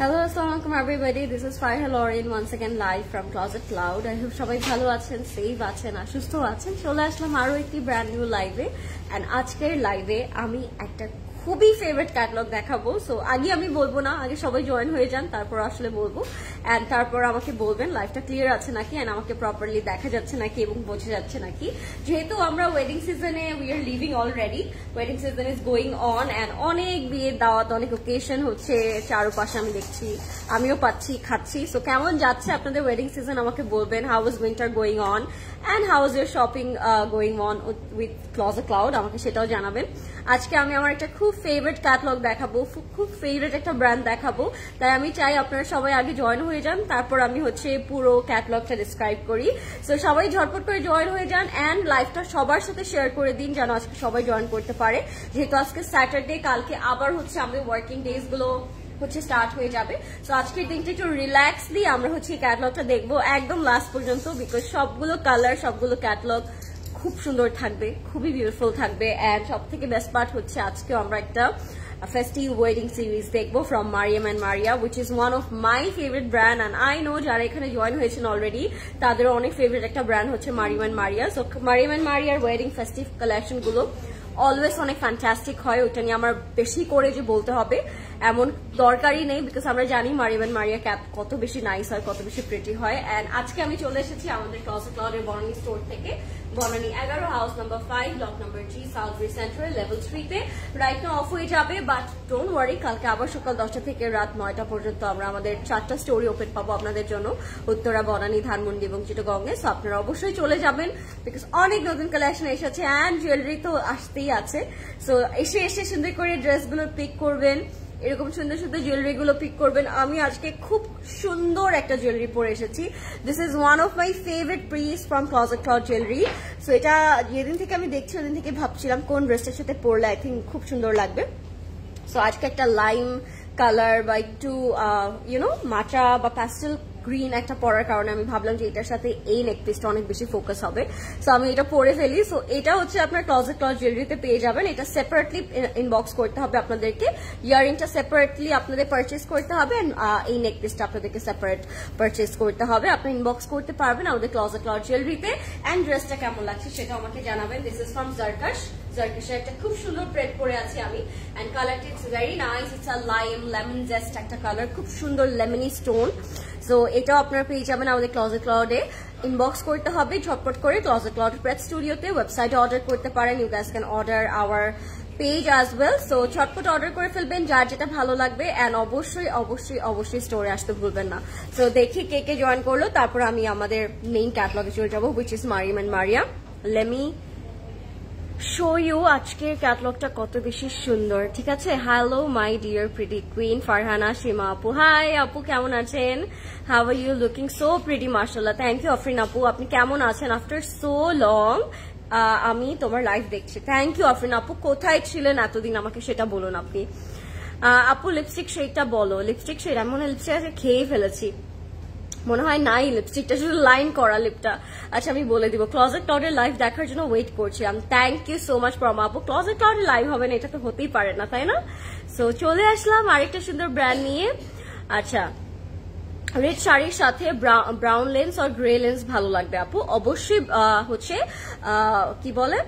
Hello, assalamualaikum everybody. This is Farha Lauren once again live from Closet Cloud. I hope সবাই ভালো আছেন, safe আছেন, সুস্থ আছেন। চলে আসলাম আরো একটি ব্র্যান্ড নিউ লাইভে। এন্ড আজকের লাইভে আমি একটা খুবই ফেভারিট ক্যাটালগ দেখাবো। সো আগে আমি বলবো না, আগে সবাই জয়েন হয়ে যান, তারপর আসলে বলবো। এন্ড তারপর আমাকে বলবেন লাইভটা ক্লিয়ার আছে নাকি, এন্ড আমাকে প্রপারলি দেখা যাচ্ছে নাকি এবং বোঝা যাচ্ছে নাকি। যেহেতু আমরা ওয়েডিং সিজনে we are living already, wedding season is going on and অনেক বিয়ের দাওয়াত, অনেক ওকেশন হচ্ছে চারপাশে আমি দেখছি, আমিও পাচ্ছি, খাচ্ছি। সো কেমন যাচ্ছে আপনাদের ওয়েডিং সিজন আমাকে বলবেন। How is winter going on and how is your shopping going on with closet cloud, আমাকে সেটাও জানাবেন। আজকে আমি আমার একটা খুব ফেভারিট ক্যাটালগ দেখাবো, খুব ফেভারিট একটা ব্র্যান্ড দেখাবো। তাই আমি চাই আপনারা সবাই আগে জয়েন হয়ে যান, তারপর আমি হচ্ছে পুরো ক্যাটালগটা ডিসক্রাইব করি। সো সবাই ঝটপট করে জয়েন হয়ে যান এন্ড লাইভটা সবার সাথে শেয়ার করে দিন, যেন আজকে সবাই জয়েন করতে পারে। যেহেতু আজকে স্যাটারডে, কালকে আবার হচ্ছে আমাদের ওয়ার্কিং ডেজ গুলো হচ্ছে স্টার্ট হয়ে যাবে। সো আজকের দিনটা একটু রিল্যাক্সলি আমরা হচ্ছে ক্যাটালগটা দেখবো একদম লাস্ট পর্যন্ত, বিকজ সবগুলো কালার, সবগুলো ক্যাটালগ খুব সুন্দর থাকবে, খুবই বিউটিফুল থাকবে। এন্ড সব থেকে বেস্ট পার্ট হচ্ছে আজকেও আমরা একটা ফেস্টিভ ওয়েডিং সিরিজ দেখবো from Maryam and Maria, which is one of my favourite brand. And I know যারা এখানে জয়েন হয়েছেন অলরেডি তাদেরও অনেক ফেভারিট একটা ব্র্যান্ড হচ্ছে Maryam and Maria. So Maryam and মারিয়ার ওয়েডিং ফেস্টিভ কালেকশন গুলো অলওয়েজ অনেক ফ্যান্টাস্টিক হয়, ওইটা নিয়ে আমার বেশি করে যে বলতে হবে এমন দরকারই নেই, বিকজ আমরা জানি মারিয়াম এন্ড মারিয়া ক্যাপ কত বেশি নাইস হয়, কত বেশি প্রিটি হয়। এন্ড আজকে আমি চলে এসেছি আমাদের ক্লজেট ক্লাউডের বনানী স্টোর থেকে, Banani 11 house number 5 block number 3 south bridge centre level 3 তে। রাইট নাও অফ হয়ে যাবে, বাট ডোন্ট ওয়ারি, কালকে আবার সকাল 10টা থেকে রাত 9টা পর্যন্ত আমরা আমাদের 4টা স্টোরি ওপেন পাবো আপনাদের জন্য, উত্তরা, বনানী, ধানমন্ডি এবং চিটাগংয়ে। সো আপনারা অবশ্যই চলে যাবেন, বিকজ অনেক নতুন কালেকশন এসেছে এন্ড জুয়েলারি তো আসতেই আছে। সো এসে সুন্দর করে ড্রেসগুলো পিক করবেন, এরকম সুন্দর সুন্দর জুয়েলারি গুলো পিক করবেন। আমি আজকে খুব সুন্দর একটা জুয়েলারি পরে এসেছি। This is one of my favourite piece from Closet Cloud jewellery. So এটা যেদিন থেকে আমি দেখছি ওদিন থেকে ভাবছিলাম কোন ড্রেসটার সাথে পরলে আই থিঙ্ক খুব সুন্দর লাগবে। সো আজকে একটা লাইম কালার বা একটু মাচা বা প্যাস্টেল গ্রিন একটা পরার কারণে আমি ভাবলাম যে এটার সাথে এই নেক পিসটা অনেক বেশি ফোকাস হবে। সো আমি এটা পরে ফেলি। সো এটা হচ্ছে আপনার ক্লজেট ক্লাউড জুয়েলারিতে পেয়ে যাবেন। এটা সেপারেটলি ইনবক্স করতে হবে আপনাদেরকে, ইয়ারিংটা সেপারেটলি আপনাদের পারচেস করতে হবে, এই নেক পিসটা আপনাদেরকে সেপারেট পারচেস করতে হবে। আপনি ইনবক্স করতে পারবেন আমাদের ক্লজেট ক্লাউড জুয়েলারিতে। এন্ড ড্রেসটা কেমন লাগছে সেটা আমাকে জানাবেন। দিস ইজ ফ্রম জারকাশের একটা খুব সুন্দর প্রেড পরে আছি আমি। এন্ড কালারটা it's very nice, it's a lemon zest একটা কালার, খুব সুন্দর লেমনি স্টোন। সো এটাও আপনারা পেয়ে যাবেন আমাদের ক্লজেট ক্লাউডে। ইনবক্স করতে হবে ঝটপট করে ক্লজেট ক্লাউড প্রেড স্টুডিওতে, ওয়েবসাইটে অর্ডার করতে পারেন। You guys can order our page as well. So ঝটপট অর্ডার করে ফেলবেন যার যেটা ভালো লাগবে। এন্ড অবশ্যই অবশ্যই অবশ্যই স্টোরে আসতে ভুলবেন না। সো দেখি কে কে জয়েন করলো, তারপর আমি আমাদের মেইন ক্যাটালগে চলে যাবো, which is Maryam and Maria. Let me show you আজকের ক্যাটালগটা কত বেশি সুন্দর। ঠিক আছে, hello my dear pretty queen Farhana Seema আপু। হাই আপু, কেমন আছেন? How are you looking so pretty, মাশাআল্লাহ। থ্যাংক ইউ আফরিন আপু, আপনি কেমন আছেন আফটার সো লং? আমি তোমার লাইভ দেখছি। থ্যাংক ইউ আফরিন আপু, কোথায় ছিলেন এতদিন আমাকে সেটা বলুন আপনি। আপু লিপস্টিক শেডটা বলো। লিপস্টিক শেড আমি মনে হয় লিপস্টিক খেয়ে ফেলেছি, মনে হয় নাই লিপস্টিকটা, শুধু লাইন করা লিপটা। আচ্ছা আমি বলে দিব, ক্লজেট ক্লাউডের লাইভ দেখার জন্য ওয়েট করছি আমি। থ্যাংক ইউ সো মাচ প্রমা আপু। ক্লজেট ক্লাউডের লাইভ হবে না, এটা তো হতেই পারে না, তাই না? সো চলে আসলাম আরেকটা সুন্দর ব্র্যান্ড নিয়ে। আচ্ছা, রেড শাড়ির সাথে ব্রাউন লেন্স আর গ্রে লেন্স ভালো লাগবে আপু। অবশ্যই হচ্ছে কি বলে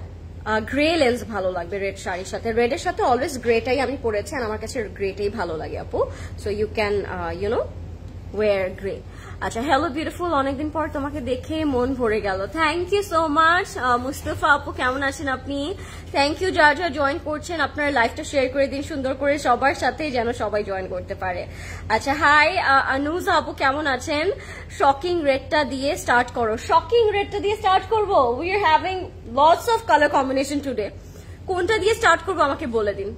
গ্রে লেন্স ভালো লাগবে রেড শাড়ির সাথে। রেডের সাথে অলওয়েজ গ্রেটাই আমি পরেছি, আর আমার কাছে গ্রেটাই ভালো লাগে আপু। So you can wear grey. আচ্ছা, হ্যালো বিউটিফুল, অনেকদিন পর তোমাকে দেখে মন ভরে গেল। Thank you so much Mustafa আপু, কেমন আছেন আপনি? থ্যাংক ইউ যারা যারা জয়েন করছেন, আপনার লাইভটা শেয়ার করে দিন সুন্দর করে সবার সাথে, যেন সবাই জয়েন করতে পারে। আচ্ছা, হাই আনুজা আপু, কেমন আছেন? শকিং রেডটা দিয়ে স্টার্ট করো। শকিং রেডটা দিয়ে স্টার্ট করবো? We are having lots of colour combination today. কোনটা দিয়ে স্টার্ট করবো আমাকে বলে দিন,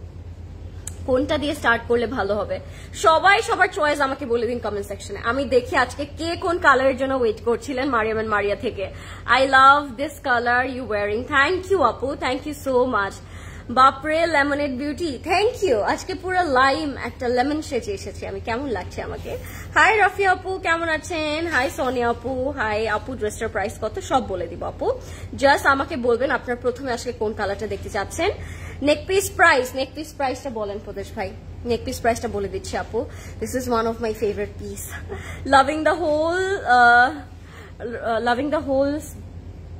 কোনটা দিয়ে স্টার্ট করলে ভালো হবে? সবাই সবার চয়েস আমাকে বলে দিন কমেন্ট সেকশনে। আমি দেখি আজকে কে কোন কালারের জন্য ওয়েট করছিলেন মারিয়াম এন্ড মারিয়া থেকে। I love this colour you wearing. Thank you আপু, থ্যাংক ইউ সো মাচ। বাপরে লেমনেড বিউটি, থ্যাংক ইউ। আজকে পুরো লাইম একটা লেমন সেজে এসেছি আমি, কেমন লাগছে আমাকে? হাই রাফি আপু, কেমন আছেন? হাই সোনিয়া আপু, হাই আপু। ড্রেসটার প্রাইস কত সব বলে দিব আপু, জাস্ট আমাকে বলবেন আপনার প্রথমে আজকে কোন কালারটা দেখতে চাচ্ছেন। নেক পিস প্রাইসটা বলেন প্রদেশ ভাই। নেক পিস প্রাইসটা বলে দিচ্ছি আপু, this is one of my favourite piece, loving the whole.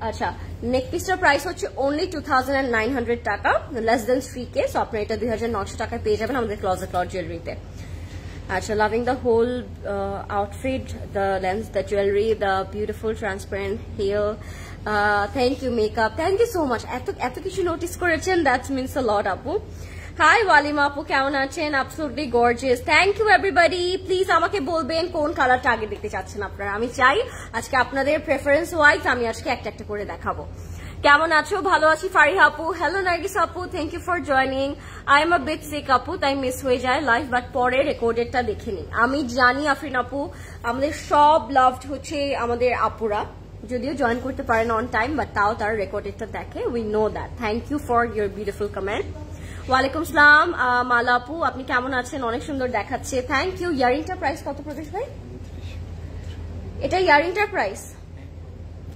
আচ্ছা, নেক পিসটার প্রাইস হচ্ছে অনলি 2900 টাকা, লেস দেন 3K। সো আপনার এটা 2900 টাকায় পেয়ে যাবেন আমাদের ক্লজেট ক্লাউড জুয়েলারিতে। আচ্ছা, loving the whole outfit, the lens, the jewellery, the beautiful transparent hair. Thank you makeup, thank you so much. এত কিছু নোটিস করেছেন, দ্যাট মিনস আ লট আপু। হাই ওয়ালিমা আপু, কেমন আছেন? Absolutely gorgeous, thank you everybody. Please আমাকে বলবেন কোন কালারটা আগে দেখতে চাচ্ছেন আপনারা। আমি চাই আজকে আপনাদের প্রেফারেন্স ওয়াইজ আমি আজকে একটা একটা করে দেখাবো। কেমন আছো? ভালো আছি ফারিহা আপু। হ্যালো নার্গিস আপু, thank you for joining. I am a bit sick আপু, তাই মিস হয়ে যায় লাইভ, বাট পরে রেকর্ডেডটা দেখে নিই। আমি জানি আফরিন আপু, আমাদের সব লাভড হচ্ছে আমাদের আপুরা, যদিও জয়েন করতে পারেন অন টাইম, বাট তাও তার রেকর্ডেডটা দেখে। We know that. Thank you for your beautiful comment. ওয়ালাইকুম সালাম মালা আপু, আপনি কেমন আছেন? অনেক সুন্দর দেখাচ্ছে, থ্যাংক ইউ। ইয়ারিংটার প্রাইস কত প্রদেশ ভাই? এটা ইয়ারিংটার প্রাইস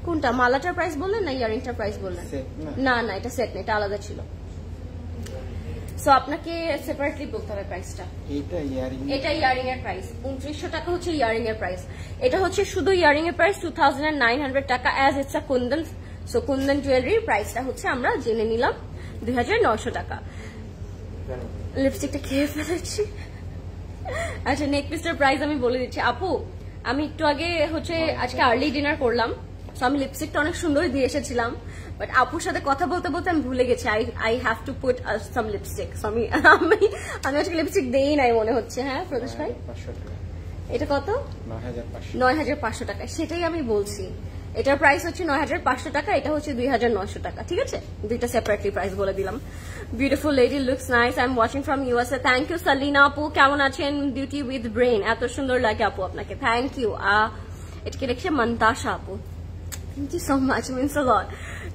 কোনটা? মালাটার প্রাইস বললেন না ইয়ারিংটার প্রাইস বললেন? না না, এটা সেট না, এটা আলাদা ছিল। সো আপনাকে সেপারেটলি বলতে হবে প্রাইসটা। এটা ইয়ারিং এর প্রাইস 2900 টাকা হচ্ছে ইয়ারিং এর প্রাইস। এটা হচ্ছে শুধু ইয়ারিং এর প্রাইস 2900 টাকা, as it's a kundan. So kundan জুয়েলারির প্রাইসটা হচ্ছে আমরা জেনে নিলাম 2900 টাকা। লিপস্টিকটা খেয়ে ফেলেছি। আচ্ছা, নেক পিসটার প্রাইস আমি বলে দিচ্ছি আপু। আমি একটু আগে হচ্ছে আজকে আর্লি ডিনার করলাম, সো আমি লিপস্টিকটা অনেক সুন্দর দিয়ে এসেছিলাম, বাট আপুর সাথে কথা বলতে বলতে আমি ভুলে গেছি I have to put some lipstick. So আমি আজকে লিপস্টিক দেই নাই মনে হচ্ছে। হ্যাঁ প্রদেশ ভাই, এটা কত? 9500 টাকা। সেটাই আমি বলছি, এটার প্রাইস হচ্ছে 9500 টাকা, এটা হচ্ছে 2900 টাকা। ঠিক আছে, দুইটা সেপারেটলি প্রাইস বলে দিলাম। Beautiful lady, looks nice, I am watching from USA. Thank you Salina আপু, কেমন আছেন? বিউটি উইথ ব্রেন, এত সুন্দর লাগে আপু আপনাকে, থ্যাংক ইউ। এটাকে লিখছে মন্তাশা আপু, thank you so much, means a lot.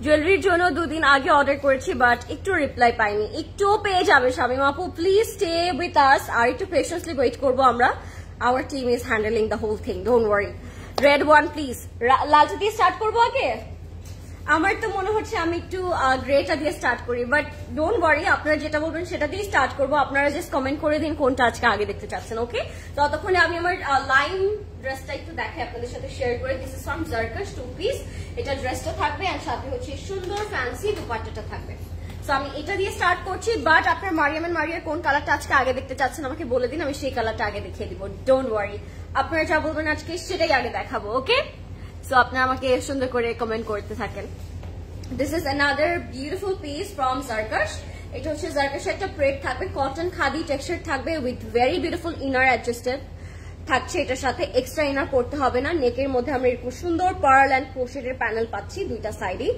জুয়েলারির জন্য 2 দিন আগে অর্ডার করেছি, বাট একটু রিপ্লাই পাইনি। একটুও পেয়ে যাবে শামিম আপু, প্লিজ স্টে উইথ আস। আর একটু পেশেন্সলি ওয়েট করবো আমরা। Our team is handling the whole thing, don't worry. Red one please. লালটা দিয়ে স্টার্ট করবো আগে? আমার তো মনে হচ্ছে আমি একটু গ্রেটা দিয়ে স্টার্ট করি, বাট ডোন্ট ওয়ারি, আপনারা যেটা বলবেন সেটা দিয়ে স্টার্ট করবো। আপনারা জাস্ট কমেন্ট করে দিন কোনটা আজকে আগে দেখতে চাচ্ছেন। ওকে, ততক্ষণে আমি আমার লাইন ড্রেসটা একটু দেখাই আপনাদের সাথে শেয়ার করে। This is from Zarkash 2 piece. এটা ড্রেসটা থাকবে আর সাথে হচ্ছে সুন্দর ফ্যান্সি দুপাট্টাটা থাকবে। সো আমি এটা দিয়ে স্টার্ট করছি, বাট আপনার মারিয়াম এন্ড মারিয়ার কোন কালারটা আজকে আগে দেখতে চাচ্ছেন আমাকে বলে দিন, আমি সেই কালারটা আগে দেখিয়ে দিব। ডোন্ট ওয়ারি, আপনারা যা বলবেন আজকে সেটাই আগে দেখাবো। ওকে, সো আপনারা আমাকে সুন্দর করে কমেন্ট করতে থাকেন। This is another beautiful piece from Zarkash. এটা হচ্ছে জারকাশের একটা প্রেড থাকবে, কটন খাদি টেক্সচার থাকবে with very beautiful inner adjusted থাকছে। এটার সাথে এক্সট্রা ইনার করতে হবে না। নেকের মধ্যে আমরা এরকম সুন্দর পার্ল অ্যান্ড ক্রোশেটের প্যানেল পাচ্ছি দুইটা সাইডে,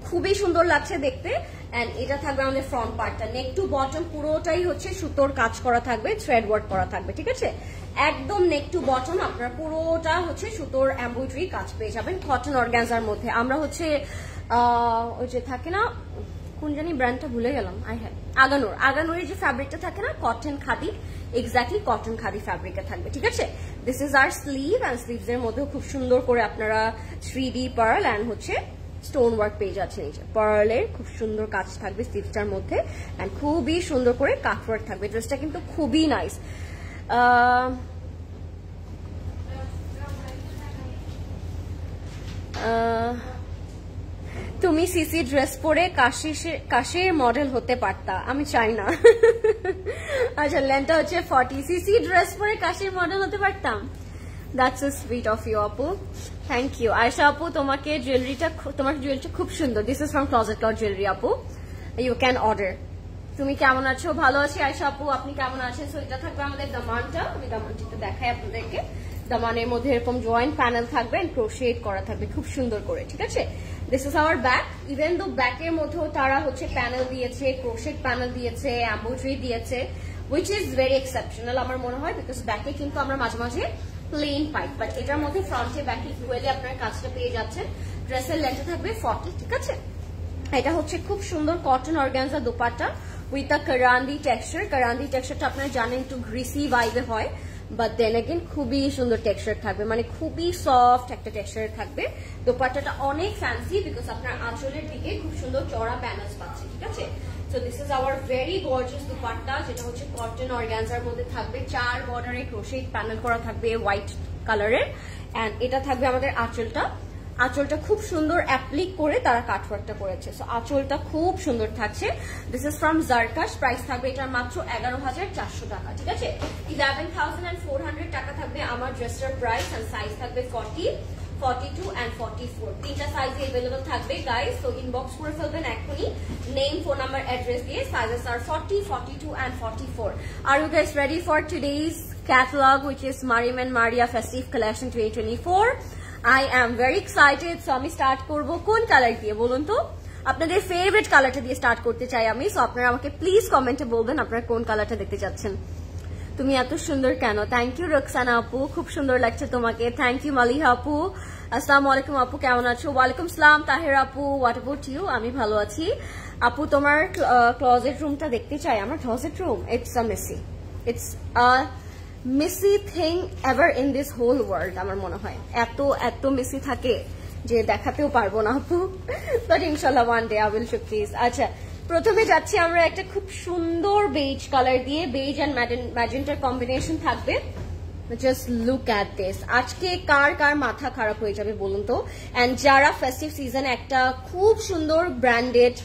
খুবই সুন্দর লাগছে দেখতে। এন্ড এটা থাকবে আমাদের ফ্রন্ট পার্টটা, নেক টু বটম পুরোটাই হচ্ছে সুতোর কাজ করা থাকবে, থ্রেড ওয়ার্ক করা থাকবে। ঠিক আছে, একদম নেক টু বটম আপনার পুরোটা হচ্ছে সুতোর এমব্রয়ডারি কাজ পেয়ে যাবেন কটন অর্গানজার মধ্যে। আমরা হচ্ছে ওই যে থাকে না, কোন জানি ব্র্যান্ডটা ভুলে গেলাম, আগানোরের যে ফ্যাব্রিকটা থাকে না, cotton khadi, exactly cotton khadi ফ্যাব্রিকে থাকবে। ঠিক আছে, this is our sleeve, and sleeves এর মধ্যে খুব সুন্দর করে আপনারা 3D পার্ল অ্যান্ড হচ্ছে স্টোন ওয়ার্ক পেয়ে যাচ্ছে। নিচে পার্লের খুব সুন্দর কাজ থাকবে স্লিভসটার মধ্যে, অ্যান্ড খুবই সুন্দর করে কাট ওয়ার্ক থাকবে। ড্রেসটা কিন্তু খুবই নাইস। তুমি সিসি ড্রেস পরে কাশির মডেল হতে পারতা, আমি চাই না। আচ্ছা, লেন্থটা হচ্ছে 40, সিসি ড্রেস পরে কাশির মডেল হতে পারতাম। That's so sweet of you আপু, থ্যাংক ইউ। আয়শা আপু, তোমার জুয়েলারিটা খুব সুন্দর। This is from Closet Cloud jewellery আপু, ইউ ক্যান অর্ডার। তুমি কেমন আছো? ভালো আছি আয়শা আপু, আপনি কেমন আছেন? সো এটা থাকবে আমাদের দামানটা, আমি দামানটা একটু দেখাই আপনাদেরকে। দামানের মধ্যে এরকম জয়েন্ট প্যানেল থাকবে, ক্রোশেট করা থাকবে খুব সুন্দর করে। ঠিক আছে, this is our back. Even though ব্যাকের মধ্যেও তারা হচ্ছে প্যানেল দিয়েছে, ক্রোশেট প্যানেল দিয়েছে, এমব্রয়ডারি দিয়েছে, উইচ ইজ ভেরি এক্সেপশনাল আমার মনে হয়, বিকজ ব্যাকে কিন্তু আমরা মাঝে মাঝে প্লেন পাই, বাট এটার মধ্যে ফ্রন্টে ব্যাকে ইকুয়ালি আপনার কাজটা পেয়ে যাচ্ছেন। ড্রেসের লেন্থ থাকবে 40। ঠিক আছে, এটা হচ্ছে খুব সুন্দর cotton organza dupatta with a karandi texture. Karandi টেক্সচারটা আপনারা জানেন একটু গ্রিসি ভাইবে হয়, বাট দেন এগেন খুবই সুন্দর টেক্সচার থাকবে, মানে খুবই সফট একটা টেক্সচার থাকবে। দোপাট্টাটা অনেক ফ্যান্সি, বিকজ আপনার আঁচলের দিকে খুব সুন্দর চড়া প্যানেলস পাচ্ছে। ঠিক আছে, So this is our very gorgeous dupatta, যেটা হচ্ছে কটন অর্গানজার মধ্যে থাকবে, 4 বর্ডারে ক্রোশেট প্যানেল করা থাকবে হোয়াইট কালারের, এন্ড এটা থাকবে আমাদের আঁচলটা খুব সুন্দর অ্যাপ্লিক করে তারা কাটওয়ার্কটা করেছে। সো আঁচলটা খুব সুন্দর থাকছে। দিস ইজ ফ্রম জারকাশ, প্রাইস থাকবে এটার মাত্র 11,400 টাকা, ঠিক আছে। 11,400 টাকা থাকবে আমার ড্রেসটার প্রাইস, এন্ড সাইজ থাকবে 40, 42 and 44, তিনটা সাইজে अवेलेबल থাকবে গাইস। তো ইনবক্স করে ফেলবেন এখনই, নেম, ফোন নাম্বার, অ্যাড্রেস দিয়ে। Sizes R 40, 42 and 44. Are you guys ready for today's catalog, which is Mariam and Maria Festive Collection 2024? I am very excited. So আমি স্টার্ট করব কোন কালার দিয়ে বলুন তো? আপনাদের ফেভারিট কালারটা দিয়ে স্টার্ট করতে চাই আমি। সো আপনারা আমাকে প্লিজ কমেন্টে বলবেন আপনারা কোন কালারটা দেখতে চাচ্ছেন। তুমি এত সুন্দর কেন? থ্যাংক ইউ রোকসানা আপু, খুব সুন্দর লাগছে তোমাকে। থ্যাংক ইউ মালিহা আপু। আসসালামু আলাইকুম আপু, কেমন আছো? ওয়ালাইকুম সালাম তাহের আপু, হোয়াট অ্যাবাউট ইউ? আমি ভালো আছি আপু। তোমার ক্লোজেট রুমটা দেখতে চাই। আমার closet room, it's a messy, it's a messy thing ever in this whole world. আমার মনে হয় এত মেসি থাকে যে দেখাতেও পারবো না আপু, বাট ইনশাল্লাহ one day I will show please. আচ্ছা, প্রথমে যাচ্ছি আমরা একটা খুব সুন্দর বেজ কালার দিয়ে, বেজ অ্যান্ড ম্যাজেন্টার কম্বিনেশন থাকবে। Just look at this. আজকে কার মাথা খারাপ হয়ে যাবে বলুন তো? অ্যান্ড যারা ফেস্টিভ সিজনে একটা খুব সুন্দর ব্র্যান্ডেড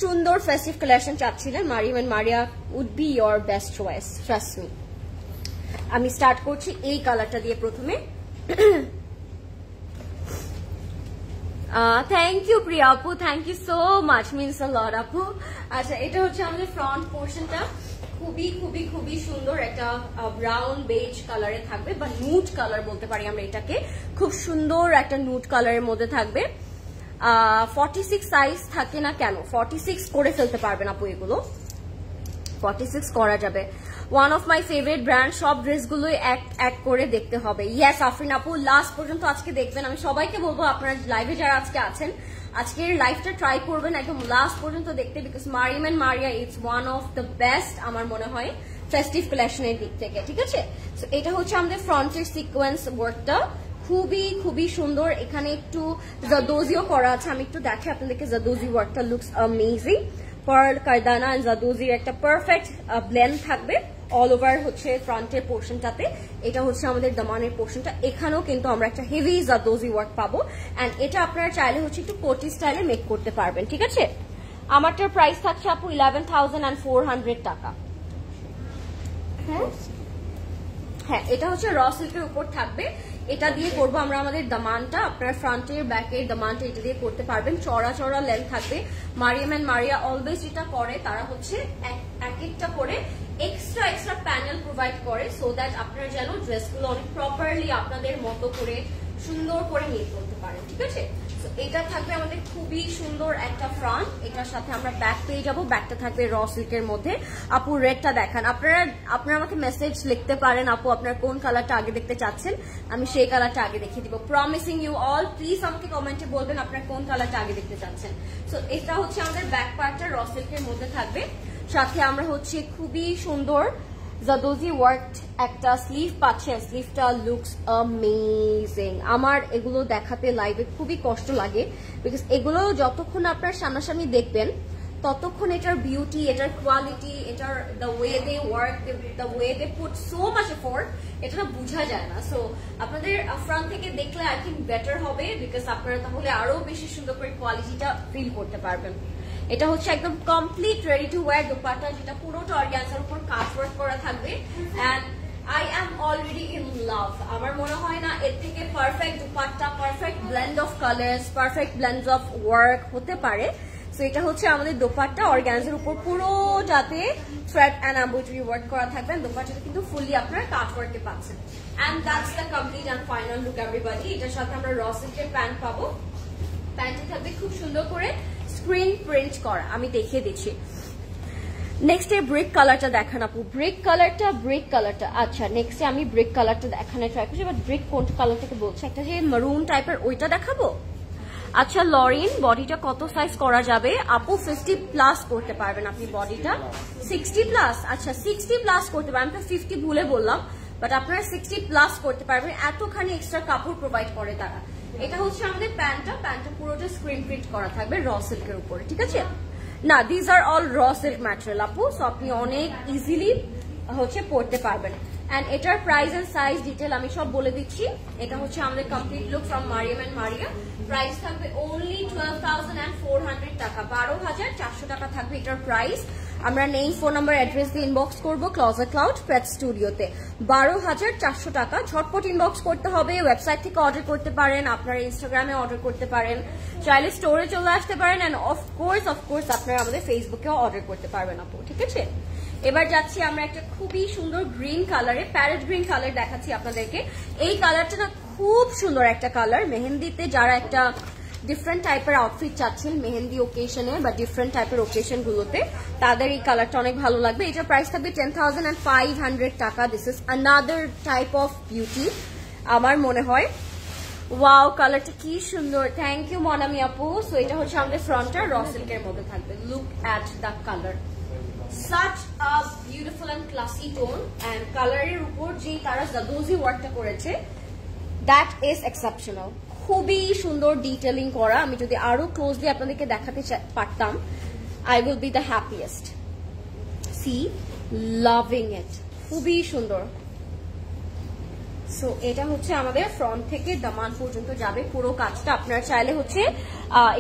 সুন্দর ফেস্টিভ কালেকশন চাচ্ছিলেন, Maryam and Maria would be your best choice, trust me. আমি স্টার্ট করছি এই কালারটা দিয়ে প্রথমে। থ্যাংক ইউ প্রিয়া আপু, thank you so much, means a lot আপু। আচ্ছা, এটা হচ্ছে আমাদের ফ্রন্ট পোর্শনটা, খুবই সুন্দর একটা ব্রাউন বেজ কালারে থাকবে, বা নুট কালার বলতে পারি আমরা এটাকে। খুব সুন্দর একটা নুট কালারের মধ্যে থাকবে। 46 সাইজ থাকে না কেন, 46 করে ফেলতে পারবেন আপু, এগুলো 46 করা যাবে। One of my favourite brand, সব ড্রেসগুলোই এক করে দেখতে হবে। ইয়েস আফরিন আপু, লাস্ট পর্যন্ত আজকে দেখবেন। আমি সবাইকে বলবো আপনারা লাইভে যারা আজকে আছেন, আজকের লাইভটা ট্রাই করবেন একদম লাস্ট পর্যন্ত দেখতে, because Maryam and Maria it's one of the best আমার মনে হয় ফেস্টিভ কালেকশনের দিক থেকে, ঠিক আছে। সো এটা হচ্ছে আমাদের ফ্রন্টের সিকোয়েন্স ওয়ার্কটা, খুবই সুন্দর। এখানে একটু জাদোজিও করা আছে, আমি একটু দেখে আপনাদেরকে। জাদোজি ওয়ার্কটা লুকস অ্যামেজিং। পার্ল, কারদানা এন্ড জাদোজির একটা পারফেক্ট ব্লেন্ড থাকবে অল ওভার হচ্ছে ফ্রন্টের পোর্শনটাতে। এটা হচ্ছে আমাদের দামানের পোর্শনটা, এখানেও কিন্তু আমরা একটা হেভি জাদোজি ওয়ার্ক পাবো। এন্ড এটা আপনারা চাইলে হচ্ছে একটু কোটি স্টাইলে মেক করতে পারবেন, ঠিক আছে। আমারটার প্রাইস থাকছে আপু 11,400 টাকা। হ্যাঁ, এটা হচ্ছে র সিল্কের উপর থাকবে। এটা দিয়ে করবো আমরা আমাদের দামানটা। আপনার ফ্রন্টের ব্যাকের দামানটা এটা দিয়ে করতে পারবেন। চড়া লেন্থ থাকবে। মারিয়াম এন্ড মারিয়া অলওয়েজ যেটা করে, তারা হচ্ছে এক একটা করে এক্সট্রা প্যানেল প্রোভাইড করে, সো দ্যাট আপনারা যেন ড্রেসগুলো অনেক প্রপারলি আপনাদের মতো করে সুন্দর করে মেক করতে পারেন, ঠিক আছে। এটা থাকবে আমাদের খুবই সুন্দর একটা ফ্রন্ট। এটার সাথে আমরা ব্যাক পেয়ে যাবো। ব্যাকটা থাকবে র সিল্কের মধ্যে। আপু রেডটা দেখান। আপনারা আমাকে মেসেজ লিখতে পারেন, আপু আপনারা কোন কালারটা আগে দেখতে চাচ্ছেন, আমি সেই কালারটা আগে দেখিয়ে দিব। প্রমিসিং ইউ অল, প্লিজ আমাকে কমেন্টে বলবেন আপনারা কোন কালারটা আগে দেখতে চাচ্ছেন। সো এটা হচ্ছে আমাদের ব্যাক পার্টটা র সিল্কের মধ্যে থাকবে। সাথে আমরা হচ্ছে খুবই সুন্দর জাদোজি ওয়ার্ক একটা স্লিভ পাচ্ছে। স্লিভটা লুকস অ্যামেজিং। আমার এগুলো দেখাতে লাইভে খুবই কষ্ট লাগে, বিকজ এগুলো যতক্ষণ আপনার সামনাসামনি দেখবেন ততক্ষণ এটার বিউটি, এটার কোয়ালিটি, এটার the way they work, the way they put so much effort, এটা বোঝা যায় না। সো আপনাদের ফ্রন্ট থেকে দেখলে আই থিঙ্ক বেটার হবে, বিকজ আপনারা তাহলে আরো বেশি সুন্দর করে কোয়ালিটিটা ফিল করতে পারবেন। এটা হচ্ছে একদম complete ready to wear dupatta, যেটা পুরোটা অর্গানজার উপর কাটওয়ার্ক করা থাকবে। And I am already in love. আমার মনে হয় না এর থেকে perfect dupatta, perfect blend of colours, perfect blend of work হতে পারে। সো এটা হচ্ছে আমাদের দোপাট্টা, অর্গানজার উপর পুরোটাতে থ্রেড এন্ড এমব্রয়ডারি ওয়ার্ক করা থাকবে। দোপাট্টাটা কিন্তু ফুললি আপনারা কাটওয়ার্কে পাচ্ছেন। And that's the complete and final look everybody. এটার সাথে আমরা র সিল্কের প্যান্ট পাবো। প্যান্টে থাকবে খুব সুন্দর করে স্ক্রিন প্রিন্ট করা, আমি দেখিয়ে দিচ্ছি। নেক্সট এ ব্রিক কালারটা দেখান আপু। ব্রিক কালারটা আচ্ছা, নেক্সটে আমি ব্রিক কালারটা দেখানোর ট্রাই করছি। বাট ব্রিক কোন কালারটাকে বলছে, একটা যে মারুন টাইপের, ওইটা দেখাবো। আচ্ছা লরিন, বডিটা কত সাইজ করা যাবে আপু? 50+ করতে পারবেন আপনি বডিটা। 60+? আচ্ছা 60+ করতে পারবেন। আমি তো 50 ভুলে বললাম, বাট আপনারা 60+ করতে পারবেন। এতখানি এক্সট্রা কাপড় প্রোভাইড করে তারা। এটা হচ্ছে আমাদের প্যান্টটা পুরোটা স্ক্রিন প্রিন্ট করা থাকবে র সিল্কের উপরে, ঠিক আছে। না, this are all raw silk material আপু, সো আপনি অনেক ইজিলি হচ্ছে পড়তে পারবেন। এন্ড এটার প্রাইস এন্ড সাইজ ডিটেল আমি সব বলে দিচ্ছি। এটা হচ্ছে আমাদের complete look from Maryam and Maria. Price থাকবে অনলি 12,400 টাকা, 12,400 টাকা থাকবে এটার প্রাইস। আমরা নেই ফোন নাম্বার অ্যাড্রেস দিয়ে ইনবক্স করবো ক্লজেট ক্লাউড পেট স্টুডিওতে। 12,400 টাকা, ঝটপট ইনবক্স করতে হবে। ওয়েবসাইট থেকে অর্ডার করতে পারেন, আপনারা ইনস্টাগ্রামে অর্ডার করতে পারেন, চাইলে স্টোরে চলে আসতে পারেন, এন্ড অফকোর্স আপনারা আমাদের ফেসবুকেও অর্ডার করতে পারবেন আপু, ঠিক আছে। এবার যাচ্ছি আমরা একটা খুবই সুন্দর গ্রিন কালারে, প্যারেট গ্রিন কালার দেখাচ্ছি আপনাদেরকে। এই কালারটা না খুব সুন্দর একটা কালার। মেহেন্দিতে যারা একটা ডিফারেন্ট টাইপের আউটফিট চাচ্ছেন মেহেন্দি ওকেশনে বা ডিফারেন্ট টাইপের ওকেশন গুলোতে, তাদের এই কালারটা অনেক ভালো লাগবে। এটার প্রাইস থাকবে 10,500 টাকা। This is another type of beauty আমার মনে হয়। ওয়াও, কালারটা কি সুন্দর, থ্যাংক ইউ মনামি আপু। সো এটা হচ্ছে আমাদের ফ্রন্টটা র সিল্কের মধ্যে থাকবে। Look at the colour, such a beautiful and classy tone, and কালারের উপর যে তারা জাদোজি ওয়ার্কটা করেছে, that is exceptional, খুবই সুন্দর ডিটেইলিং করা। আমি যদি আরো ক্লোজলি আপনাদেরকে দেখাতে পারতাম, I will be the happiest. See, loving it, খুবই সুন্দর। সো এটা হচ্ছে আমাদের ফ্রন্ট থেকে দামান পর্যন্ত যাবে পুরো কাজটা। আপনারা চাইলে হচ্ছে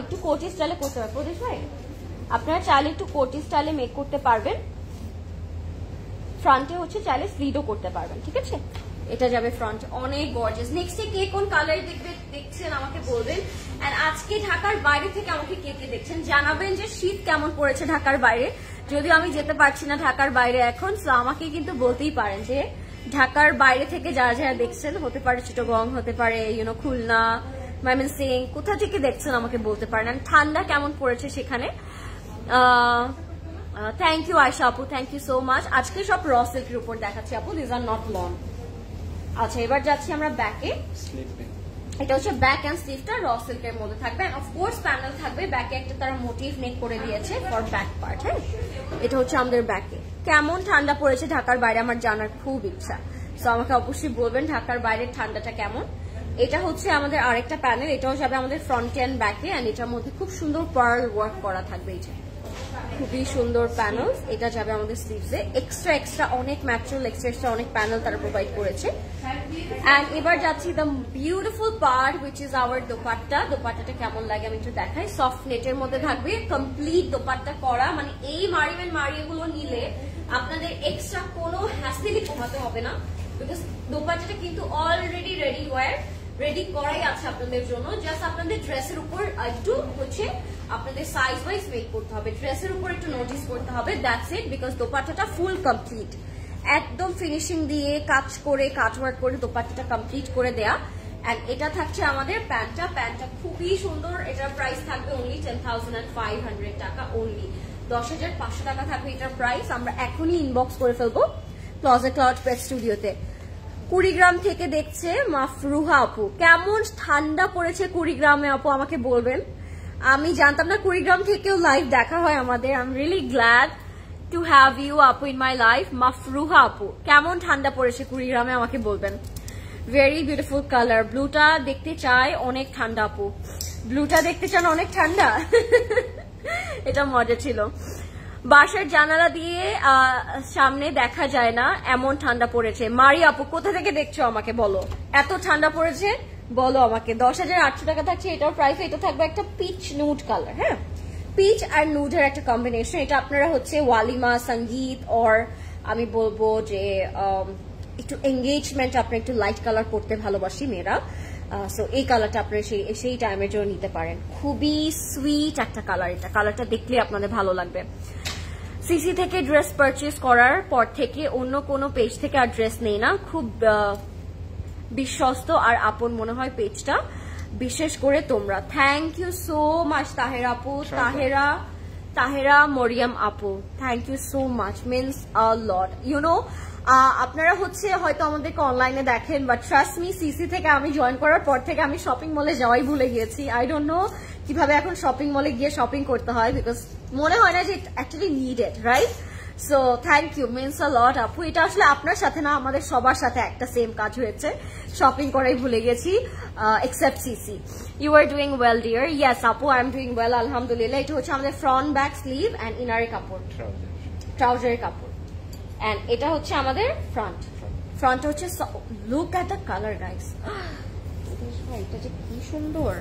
একটু কোটি স্টাইলে করতে পারবেন, প্রদেশ ভাই আপনারা চাইলে একটু কোটি স্টাইলে মেক করতে পারবেন। ফ্রন্টে হচ্ছে চাইলে স্লিডও করতে পারবেন, ঠিক আছে। এটা যাবে ফ্রন্ট, অনেক গর্জিয়াস। নেক্সটে কে কোন কালার দেখছেন আমাকে বলবেন। এন্ড আজকে ঢাকার বাইরে থেকে আমাকে কে কে দেখছেন জানাবেন যে শীত কেমন পড়েছে ঢাকার বাইরে। যদিও আমি যেতে পারছি না ঢাকার বাইরে এখন, সো আমাকে কিন্তু বলতেই পারেন যে ঢাকার বাইরে থেকে যারা যারা দেখছেন, হতে পারে চিটাগং, হতে পারে খুলনা, ময়মনসিংহ, কোথা থেকে দেখছেন আমাকে বলতে পারেন। ঠান্ডা কেমন পড়েছে সেখানে। থ্যাংক ইউ আয়শা আপু, থ্যাংক ইউ সো মাচ। আজকে সব র সিল্কের উপর দেখাচ্ছি আপু, দিস আর নট লং। আচ্ছা, এবার যাচ্ছি আমরা ব্যাকে। এটা হচ্ছে ব্যাক এন্ড স্লিভটা র সিল্কের মধ্যে থাকবে, এন্ড অফকোর্স প্যানেল থাকবে। ব্যাকে একটা তারা মোটিভ নেক করে দিয়েছে ফর ব্যাক পার্ট। হ্যাঁ, এটা হচ্ছে আমাদের ব্যাকে। কেমন ঠান্ডা পড়েছে ঢাকার বাইরে আমার জানার খুব ইচ্ছা, সো আমাকে অবশ্যই বলবেন ঢাকার বাইরের ঠান্ডাটা কেমন। এটা হচ্ছে আমাদের আরেকটা প্যানেল, এটাও যাবে আমাদের ফ্রন্টে এন্ড ব্যাকে, এন্ড এটার মধ্যে খুব সুন্দর পার্ল ওয়ার্ক করা থাকবে। এই যে খুবই সুন্দর প্যানেল, এটা যাবে আমাদের স্লিভসে। এক্সট্রা অনেক ম্যাটেরিয়াল, এক্সট্রা অনেক প্যানেল তারা প্রোভাইড করেছে। এন্ড এবার যাচ্ছি the beautiful part which is our dupatta. দোপাট্টাটা কেমন লাগে আমি একটু দেখাই। সফট নেটের মধ্যে থাকবে, কমপ্লিট দোপাট্টা করা, মানে এই মারিয়াগুলো নিলে আপনাদের এক্সট্রা কোনো হ্যাসেলই পোহাতে হবে না, বিকজ দোপাট্টাটা কিন্তু অলরেডি রেডি করাই আছে আপনাদের জন্য। জাস্ট আপনাদের ড্রেসের উপর একটু হচ্ছে আপনাদের সাইজ ওয়াইজ মেক করতে হবে, ড্রেসের উপর একটু নোটিস করতে হবে, দ্যাটস ইট। বিকজ দোপাট্টাটা ফুল কমপ্লিট, একদম ফিনিশিং দিয়ে কাজ করে কাটওয়ার্ক করে দোপাট্টাটা কমপ্লিট করে দেয়া। এন্ড এটা থাকছে আমাদের প্যান্টটা খুবই সুন্দর। এটার প্রাইস থাকবে অনলি 10,500 টাকা, অনলি 10,500 টাকা থাকবে এটার প্রাইস। আমরা এখনই ইনবক্স করে ফেলবো ক্লজেট ক্লাউড পেট স্টুডিওতে। কুড়িগ্রাম থেকে দেখছে মাফরুহা আপু, কেমন ঠান্ডা পড়েছে কুড়িগ্রামে আপু আমাকে বলবেন। আমি জানতাম না কুড়িগ্রাম থেকেও লাইভ দেখা হয় আমাদের। I am really glad to have you আপু ইন মাই লাইফ। মাফরুহা আপু, কেমন ঠান্ডা পড়েছে কুড়িগ্রামে আমাকে বলবেন। Very beautiful colour. ব্লুটা দেখতে চাই অনেক ঠান্ডা আপু, ব্লুটা দেখতে চান অনেক ঠান্ডা। এটা মজা ছিল। বাসার জানালা দিয়ে সামনে দেখা যায় না, এমন ঠান্ডা পড়েছে। মারি আপু, কোথা থেকে দেখছো আমাকে বলো, এত ঠান্ডা পড়েছে বলো আমাকে। 10,800 টাকা থাকছে এটার প্রাইস। এটা থাকবে একটা পিচ নুড কালার। হ্যাঁ, পিচ আর নুডের একটা কম্বিনেশন। এটা আপনারা হচ্ছে ওয়ালিমা, সঙ্গীত, অর আমি বলবো যে একটু এঙ্গেজমেন্ট, আপনারা একটু লাইট কালার পড়তে ভালোবাসি মেয়েরা, সো এই কালারটা আপনারা সেই টাইমের জন্য নিতে পারেন। খুবই সুইট একটা কালার, এটা কালারটা দেখলে আপনাদের ভালো লাগবে। সিসি থেকে ড্রেস পারচেজ করার পর থেকে অন্য কোনো পেজ থেকে আর ড্রেস নেই না, খুব বিশ্বস্ত আর আপন মনে হয় পেজটা, বিশেষ করে তোমরা। Thank you so much Tahera আপু, তাহেরা মরিয়াম আপু, thank you so much, means a lot. আপনারা হচ্ছে হয়তো আমাদেরকে অনলাইনে দেখেন, বাট ট্রাস্ট মি, সিসি থেকে আমি জয়েন করার পর থেকে আমি শপিং মলে যাওয়াই ভুলে গিয়েছি। আই ডোন্ট নো কিভাবে এখন শপিং মলে গিয়ে শপিং করতে হয়, বিকজ মনে হয় না যে actually needed, right? So thank you, means a lot আপু। এটা আসলে আপনার সাথে না, আমাদের সবার সাথে একটা সেম কাজ হয়েছে, শপিং করাই ভুলে গেছি, except CC. You are doing well dear. Yes আপু, আই এম ডুইং ওয়েল আলহামদুলিল্লাহ। এটা হচ্ছে আমাদের ফ্রন্ট ব্যাক স্লিভ অ্যান্ড ইনারের কাপড়, ট্রাউজারের কাপড়, অ্যান্ড এটা হচ্ছে আমাদের ফ্রন্ট হচ্ছে। Look at the colour guys, এটা যে কি সুন্দর।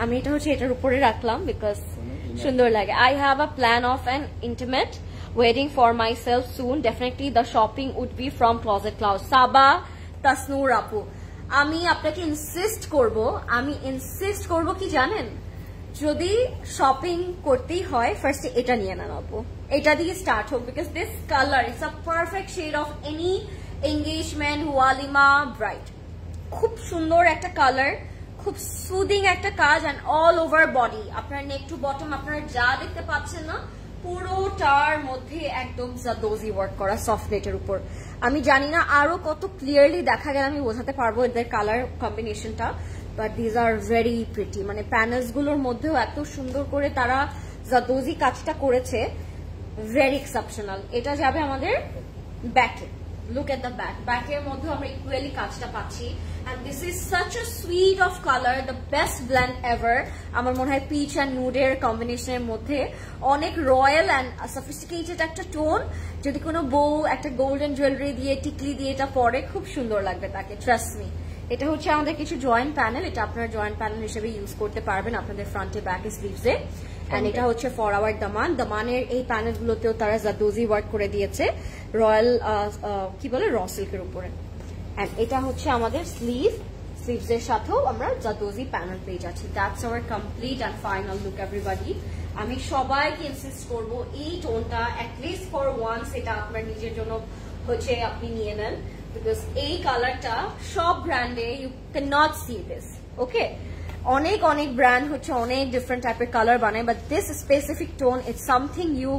আমি এটা হচ্ছে এটার উপরে রাখলাম বিকজ সুন্দর লাগে। I have a plan of an intimate wedding for myself soon. Definitely the shopping would be from Closet Cloud. Saba Tasnoor আপু, আমি আপনাকে ইনসিস্ট করব কি জানেন, যদি শপিং করতেই হয় ফার্স্টে এটা নিয়ে নেন আপু, এটা দিয়ে স্টার্ট হোক, because this colour it's a perfect shade of any engagement ওয়ালিমা ব্রাইড। খুব সুন্দর একটা কালার, খুব সুদিং একটা কাজ, অ্যান্ড অল ওভার বডি, আপনার নেক টু বটম আপনারা যা দেখতে পাচ্ছেন না, পুরোটার মধ্যে একদম জাদোজি ওয়ার্ক করা সফট নেটের উপর। আমি জানি না আরো কত ক্লিয়ারলি দেখা গেলে আমি বোঝাতে পারবো এদের কালার কম্বিনেশনটা, but these are very pretty. মানে প্যানেলস গুলোর মধ্যেও এত সুন্দর করে তারা জাদোজি কাজটা করেছে, ভেরি এক্সেপশনাল। এটা যাবে আমাদের ব্যাকে, look at the back, ব্যাকের মধ্যে আমরা ইকুয়ালি কাজটা পাচ্ছি, and this is such a sweet of color, the best blend ever. আমার মনে হয় পিচ অ্যান্ড নুডের কম্বিনেশনের মধ্যে অনেক রয়্যাল অ্যান্ড সফিস্টিকেটেড একটা টোন। যদি কোনো বউ একটা গোল্ডেন জুয়েলারি দিয়ে টিকলি দিয়ে এটা পরে খুব সুন্দর লাগবে তাকে, ট্রাস্ট মি। এটা হচ্ছে আমাদের কিছু জয়েন্ট প্যানেল, এটা আপনারা জয়েন্ট প্যানেল হিসেবে ইউজ করতে পারবেন আপনাদের ফ্রন্টে ব্যাকে স্লিভসে। এন্ড এটা হচ্ছে ফর আওয়ার দামানের এই প্যানেল গুলোতেও তারা জাদোজি ওয়ার্ক করে দিয়েছে রয়্যাল কি বলে র সিল্কের উপরে। এন্ড এটা হচ্ছে আমাদের স্লিভস এর সাথেও আমরা জাদোজি প্যানেল পেয়ে যাচ্ছি। That's our complete and final look everybody. আমি সবাইকে ইনসিস্ট করবো এই টোনটা অ্যাটলিস্ট ফর ওয়ান্স এটা আপনার নিজের জন্য হচ্ছে আপনি নিয়ে নেন, বিকজ এই কালারটা সব ব্র্যান্ডে you can not see this. Okay, অনেক ব্র্যান্ড হচ্ছে অনেক ডিফারেন্ট টাইপের কালার বানায়, but this specific tone it's something you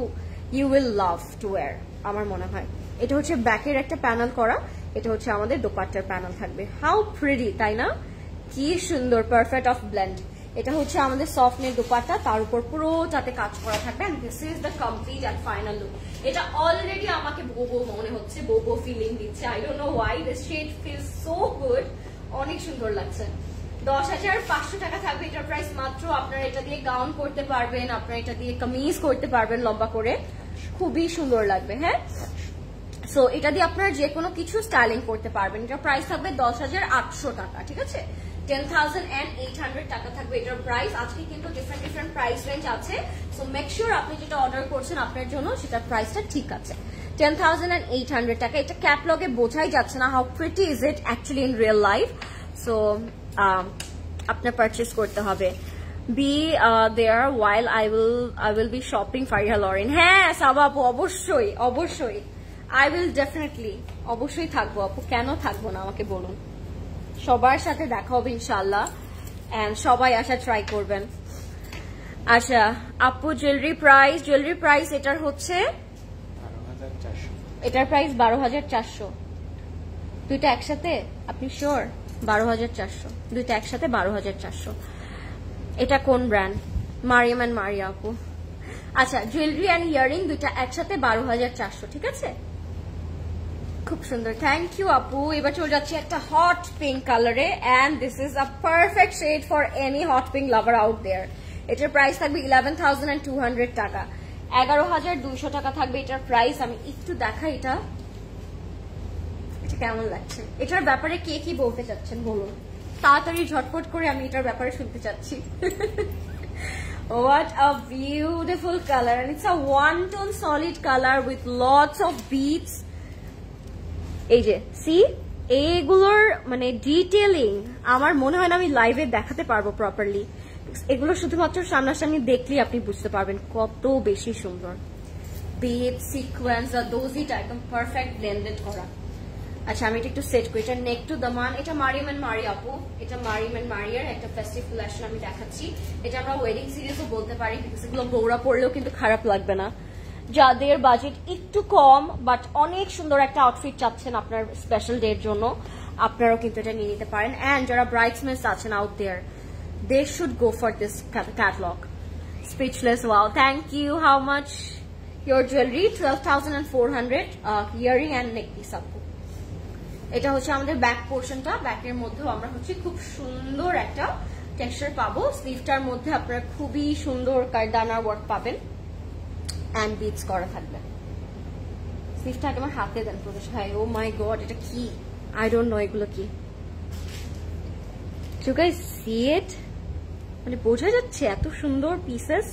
will love to wear আমার মনে হয়। এটা হচ্ছে ব্যাকের একটা প্যানেল করা, এটা হচ্ছে আমাদের দোপাট্টার প্যানেল থাকবে। হাউ প্রিটি, তাই না? কি সুন্দর, পারফেক্ট অফ ব্লেন্ড। এটা হচ্ছে আমাদের সফট নেট দোপাট্টা, তার উপর পুরোটাতে কাজ করা থাকবে, and this is the complete and final look. এটা অলরেডি আমাকে বোবো মনে হচ্ছে, বোবো ফিলিং দিচ্ছে। I don't know why, this shade feels so good, অনেক সুন্দর লাগছে। 10,500 টাকা থাকবে এটার প্রাইস মাত্র। আপনারা এটা দিয়ে গাউন করতে পারবেন, আপনারা এটা দিয়ে কামিজ করতে পারবেন লম্বা করে, খুবই সুন্দর লাগবে। হ্যাঁ, সো এটা দিয়ে আপনারা যে কোনো কিছু স্টাইলিং করতে পারবেন। এটার প্রাইস থাকবে 10,800 টাকা, ঠিক আছে? 10,800 টাকা থাকবে এটার প্রাইস। আজকে কিন্তু ডিফারেন্ট প্রাইস রেঞ্জ আছে, সো মেক শিওর আপনি যেটা অর্ডার করছেন আপনার জন্য সেটার প্রাইসটা ঠিক আছে। 10,800 টাকা। এটা ক্যাটলগে বোঝাই যাচ্ছে না how pretty is it actually in real life. So আপনার পারচেস করতে হবে। Be there while I will be shopping Fariha Lauren. হ্যাঁ সাবা আপু, অবশ্যই আই উইল ডেফিনেটলি, অবশ্যই থাকবো আপু, কেন থাকবো না আমাকে বলুন। সবার সাথে দেখা হবে ইনশাল্লাহ, এন্ড সবাই আসা ট্রাই করবেন। আচ্ছা আপু, জুয়েলারি প্রাইস এটার হচ্ছে 12,400, এটার প্রাইস 12,400। দুইটা একসাথে? আপনি শিওর? 12,400 দুইটা একসাথে 12,400। এটা কোন ব্র্যান্ড? মারিয়াম অ্যান্ড মারিয়া আপু। আচ্ছা, জুয়েলারি অ্যান্ড ইয়ারিং দুইটা একসাথে 12,400, ঠিক আছে? খুব সুন্দর, থ্যাংক ইউ আপু। এবার চলে যাচ্ছি একটা হট পিঙ্ক কালারে, and this is a perfect shade for any hot pink lover out there. এটার প্রাইস থাকবে 11,200 টাকা, 11,200 টাকা থাকবে এটার প্রাইস। আমি একটু দেখাই এটা কেমন লাগছে। এটার ব্যাপারে কে কি বলতে চাচ্ছেন বলুন, তাড়াতাড়ি ঝটপট করে, আমি এটার ব্যাপারে শুনতে চাচ্ছি। What a beautiful color, and it's a one-tone solid color with lots of beads. এই যে সি, এইগুলোর মানে ডিটেইলিং আমার মনে হয় না আমি লাইভে দেখাতে পারবো প্রপারলি। এগুলো শুধুমাত্র সামনাসামনি দেখলেই আপনি বুঝতে পারবেন কত বেশি সুন্দর। বিড সিকোয়েন্স আর দোজিটা একদম পারফেক্ট ব্লেন্ডেড করা। আচ্ছা আমি এটা একটু সেট করি। এটা নেক টু দামান, এটা মারিয়াম এন্ড মারিয়া আপু, এটা মারিয়াম এন্ড মারিয়ার একটা ফেস্টিভ কালেকশন আমি দেখাচ্ছি। এটা আমরা ওয়েডিং সিরিজও বলতে পারি, বিকজ এগুলো বৌরা পড়লেও কিন্তু খারাপ লাগবে না। যাদের বাজেট একটু কম বাট অনেক সুন্দর একটা আউটফিট চাচ্ছেন আপনার স্পেশাল ডে এর জন্য, আপনারাও কিন্তু এটা নিয়ে নিতে পারেন। এন্ড যারা ব্রাইডসমেডস আছেন out there, they should go for this catalogue. Speechless, wow, thank you, how much your jewelry 12,400 earring and neck piece আপু। এটা হচ্ছে আমাদের ব্যাক পোর্শনটা, ব্যাকের মধ্যেও আমরা হচ্ছে খুব সুন্দর একটা টেক্সচার পাবো। স্লিভটার মধ্যে আপনারা খুবই সুন্দর কারদানা ওয়ার্ক পাবেন এন্ড বিটস করা থাকবে। স্লিভটা আগে আমার হাতে দেন প্রদেশ ভাই। ও মাই গড, এটা কি? আই ডোন্ট নো এগুলো কি। You guys see it? মানে বোঝা যাচ্ছে এত সুন্দর পিসেস।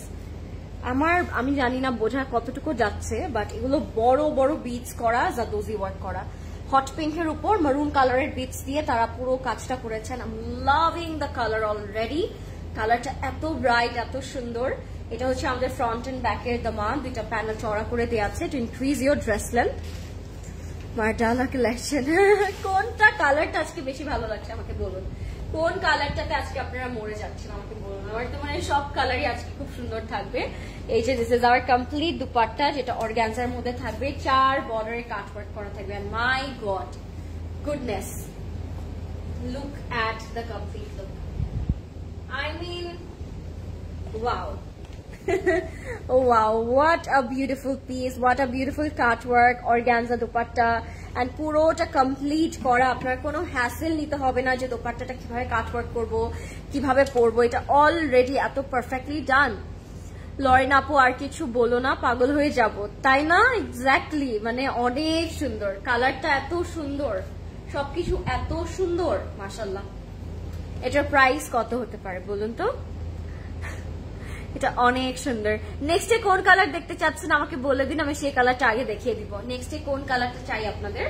আমি জানি না বোঝা কতটুকু যাচ্ছে, বাট এগুলো বড় বড় বিটস করা, জাদোজি ওয়ার্ক করা। হট পিঙ্কের উপর মারুন কালারের বিটস দিয়ে তারা পুরো কাজটা করেছেন। I am loving the colour already. কালারটা এত ব্রাইট, এত সুন্দর। এটা হচ্ছে আমাদের ফ্রন্ট এন্ড ব্যাকের দামান, দুইটা প্যানেল চড়া করে দেওয়া আছে to increase your dress length. Mardala collection. কোনটা কালারটা আজকে বেশি ভালো লাগছে আমাকে বলুন। কোন কালারটাতে আজকে আপনারা মরে যাচ্ছেন আমাকে বলুন। আমার তো মানে সব কালারই আজকে খুব সুন্দর থাকবে। এই যে this is our complete dupatta, যেটা অর্গানজার মধ্যে থাকবে, 4 বর্ডারে কাট ওয়ার্ক করা থাকবে। And my god goodness, look at the complete look. I mean wow. Oh wow, what a beautiful piece, what a beautiful cut work, organza dupatta, and পুরোটা complete করা। আপনার কোনো হ্যাসেল নিতে হবে না যে দুপাট্টাটা কিভাবে কাট ওয়ার্ক করবো, কিভাবে পরবো। এটা অলরেডি এত পারফেক্টলি ডান। লরেন আপু আর কিছু বলো না, পাগল হয়ে যাব, তাই না? এক্স্যাক্টলি, মানে অনেক সুন্দর। কালারটা এত সুন্দর, সবকিছু এত সুন্দর, মাশাআল্লাহ। এটার প্রাইস কত হতে পারে বলুন তো? এটা অনেক সুন্দর। নেক্সটে কোন কালার দেখতে চাচ্ছেন আমাকে বলে দিন, আমি সেই কালারটা আগে দেখিয়ে দিব। নেক্সটে কোন কালারটা চাই আপনাদের?